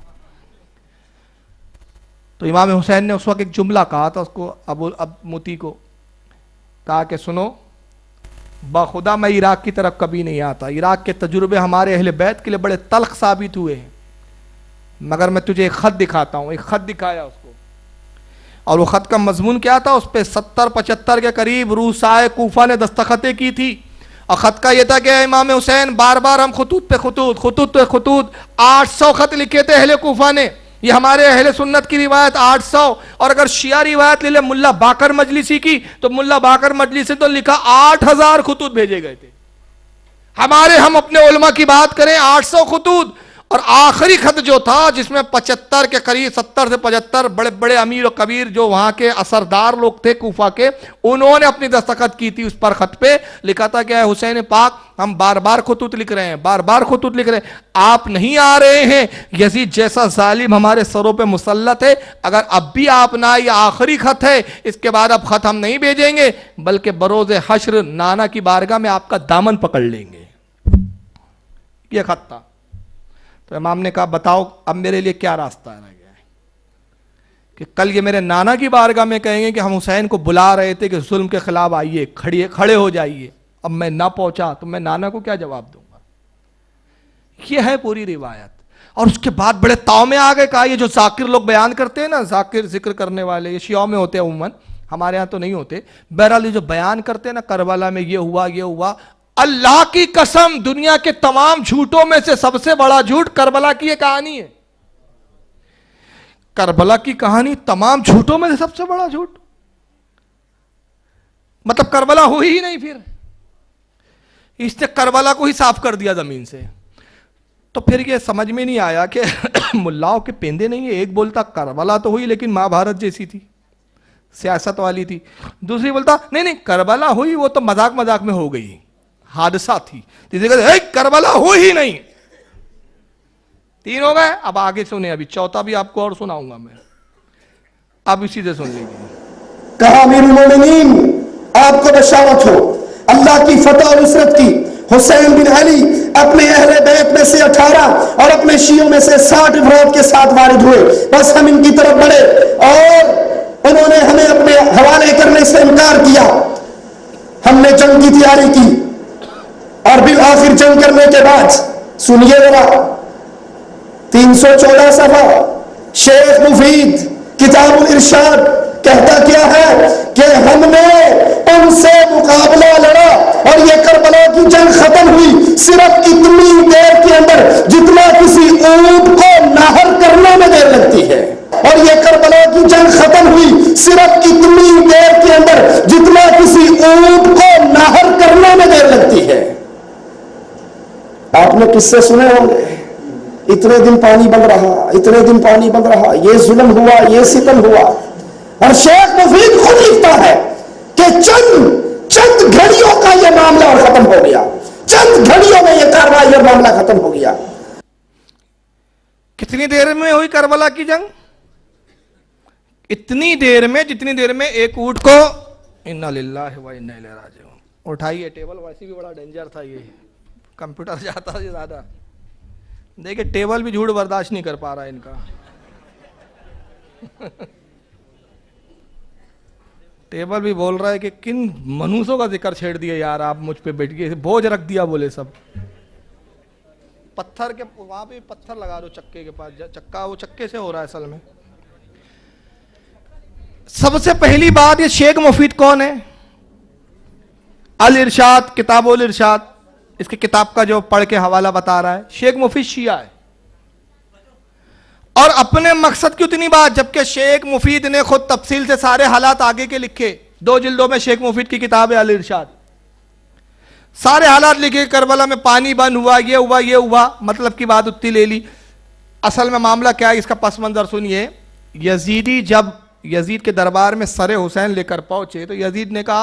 تو امام حسین نے اس وقت ایک جملہ کہا تھا اس کو, ابو مطیع کو کہا کہ سنو, بخدا میں عراق کی طرف کبھی نہیں آتا. عراق کے تجربے ہمارے اہل بیت کے لیے بڑے تلخ ثابت ہوئے ہیں, مگر میں تجھے ایک خط دکھاتا ہوں. ایک خط دکھایا اس کو, اور وہ خط کا مضمون کیا تھا, اس پہ 70-75 کے قریب روسائے کوفہ نے دستخطیں کی تھی. اور خط کا یہ تھا کہ امام حسین بار بار ہم خطوط پہ خطوط 800 خط لکھے تھے اہل کوفہ نے. یہ ہمارے اہل سنت کی روایت 800. اور اگر شیعہ روایت لے لے ملا باقر مجلسی کی, تو ملا باقر مجلسی تو لکھا 8000 خطوط بھیجے گئے تھے. ہم اپنے علماء کی بات کریں 800 خطوط. اور آخری خط جو تھا جس میں 75 کے قریب 70 سے 75 بڑے بڑے امیر و کبیر جو وہاں کے اثردار لوگ تھے کوفہ کے, انہوں نے اپنی دستخط کی تھی. اس پر خط پہ لکھا تھا کہ اے حسین پاک ہم بار بار خطوط لکھ رہے ہیں, بار بار خطوط لکھ رہے ہیں, آپ نہیں آ رہے ہیں. یزید جیسا ظالم ہمارے سروں پہ مسلط ہے, اگر اب بھی آپ نہ, یہ آخری خط ہے, اس کے بعد اب خط ہم نہیں بھیجیں گے, بلکہ بروز حشر نانا کی بارگاہ میں آپ کا دامن پکڑ لیں گے. یہ خط تھا. تو امام نے کہا بتاؤ اب میرے لیے کیا راستہ رہ گیا ہے, کہ کل یہ میرے نانا کی بارگاہ میں کہیں گے کہ ہم حسین کو بلا رہے تھے کہ ظلم کے خلاف آئیے, کھڑے ہو جائیے, اب میں نہ پہنچا تو میں نانا کو کیا جواب دوں گا. یہ ہے پوری روایت. اور اس کے بعد بڑے تاؤ میں آ گئے, کہا یہ جو ذاکر لوگ بیان کرتے ہیں نا, ذاکر ذکر کرنے والے, یہ شیعوں میں ہوتے ہیں عموماً, ہمارے ہاں تو نہیں ہوتے. بہرحال یہ جو بیان کرتے ہیں نا کربلا میں یہ ہوا, اللہ کی قسم دنیا کے تمام جھوٹوں میں سے سب سے بڑا جھوٹ کربلا کی یہ کہانی ہے. کربلا کی کہانی تمام جھوٹوں میں سے سب سے بڑا جھوٹ. مطلب کربلا ہوئی ہی نہیں, پھر اس نے کربلا کو ہی صاف کر دیا زمین سے. تو پھر یہ سمجھ میں نہیں آیا کہ ملاؤں کے پیندے نہیں ہیں. ایک بولتا کربلا تو ہوئی لیکن مہا بھارت جیسی تھی, سیاست والی تھی. دوسری بولتا نہیں کربلا ہوئی وہ تو مذاق مذاق میں ہو گئی, حادثہ تھی. تیسری کہتے کربلا ہوئی ہی نہیں. 3 ہو گئے. اب آگے سنیں, ابھی چوتھا بھی آپ کو اور سناؤں گا میں, اب اسی سے سن لیجیے. کہا امیر المومنین آپ کو بشارت ہو اللہ کی فتح اور نصرت کی. حسین بن علی اپنے اہل بیت میں سے 18 اور اپنے شیعوں میں سے 60 افراد کے ساتھ وارد ہوئے. بس ہم ان کی طرف بڑھے اور انہوں نے ہمیں اپنے حوالے کرنے سے انکار کیا. ہم نے جنگ کی تیاری کی اور بالآخر جنگ کرنے کے بعد سنیے ذرا 314 صفحہ شیخ مفید کتاب الارشاد کہتا کیا ہے کہ ہم نے ان سے مقابلہ لڑا اور یہ کربلا کی جنگ ختم ہوئی صرف اتنی دیر کے اندر جتنا کسی اونٹ کو نہر کرنے میں دیر لگتی ہے. اور یہ کربلا کی جنگ ختم ہوئی صرف اتنی دیر کے اندر جتنا کسی اونٹ کو نہر کرنے میں دیر لگتی ہے. آپ نے قصے سنے ہوں گے, اتنے دن پانی بند رہا, اتنے دن پانی بند رہا, یہ ظلم ہوا, یہ ستم ہوا. اور شیخ مفید خود لکھتا ہے کہ چند گھڑیوں کا یہ معاملہ اور ختم ہو گیا. چند گھڑیوں میں یہ کارروائی اور معاملہ ختم ہو گیا. کتنی دیر میں ہوئی کربلا کی جنگ؟ اتنی دیر میں جتنی دیر میں ایک اونٹ کو انا للہ و انا الیہ راجعون. اٹھائیے ٹیبل, ویسے بھی بڑا ڈینجر تھا, یہ کمپیوٹر جاتا ہے زیادہ. دیکھیں ٹیبل بھی جھوٹ برداشت نہیں کر پا رہا ان کا. ٹیبل بھی بول رہا ہے کہ کن منوسوں کا ذکر چھیڑ دیا یار آپ مجھ پہ بیٹھ گئے, بوجھ رکھ دیا بولے سب. پتھر کے وہاں پہ پتھر لگا دو چکے کے پاس, چکا وہ چکے سے ہو رہا ہے اصل میں. سب سے پہلی بات, یہ شیخ مفید کون ہے؟ الارشاد, کتاب الارشاد, اس کی کتاب کا جو پڑھ کے حوالہ بتا رہا ہے. شیخ مفید شیعہ ہے اور اپنے مقصد کی اتنی بات, جبکہ شیخ مفید نے خود تفصیل سے سارے حالات آگے کے لکھے. 2 جلدوں میں شیخ مفید کی کتاب ہے الارشاد. سارے حالات لکھے, کربلا میں پانی بند ہوا, یہ ہوا, مطلب کی بات اتنی لے لی. اصل میں معاملہ کیا ہے اس کا پس منظر سنیے. یزیدی جب یزید کے دربار میں سر حسین لے کر پہنچے تو یزید نے کہا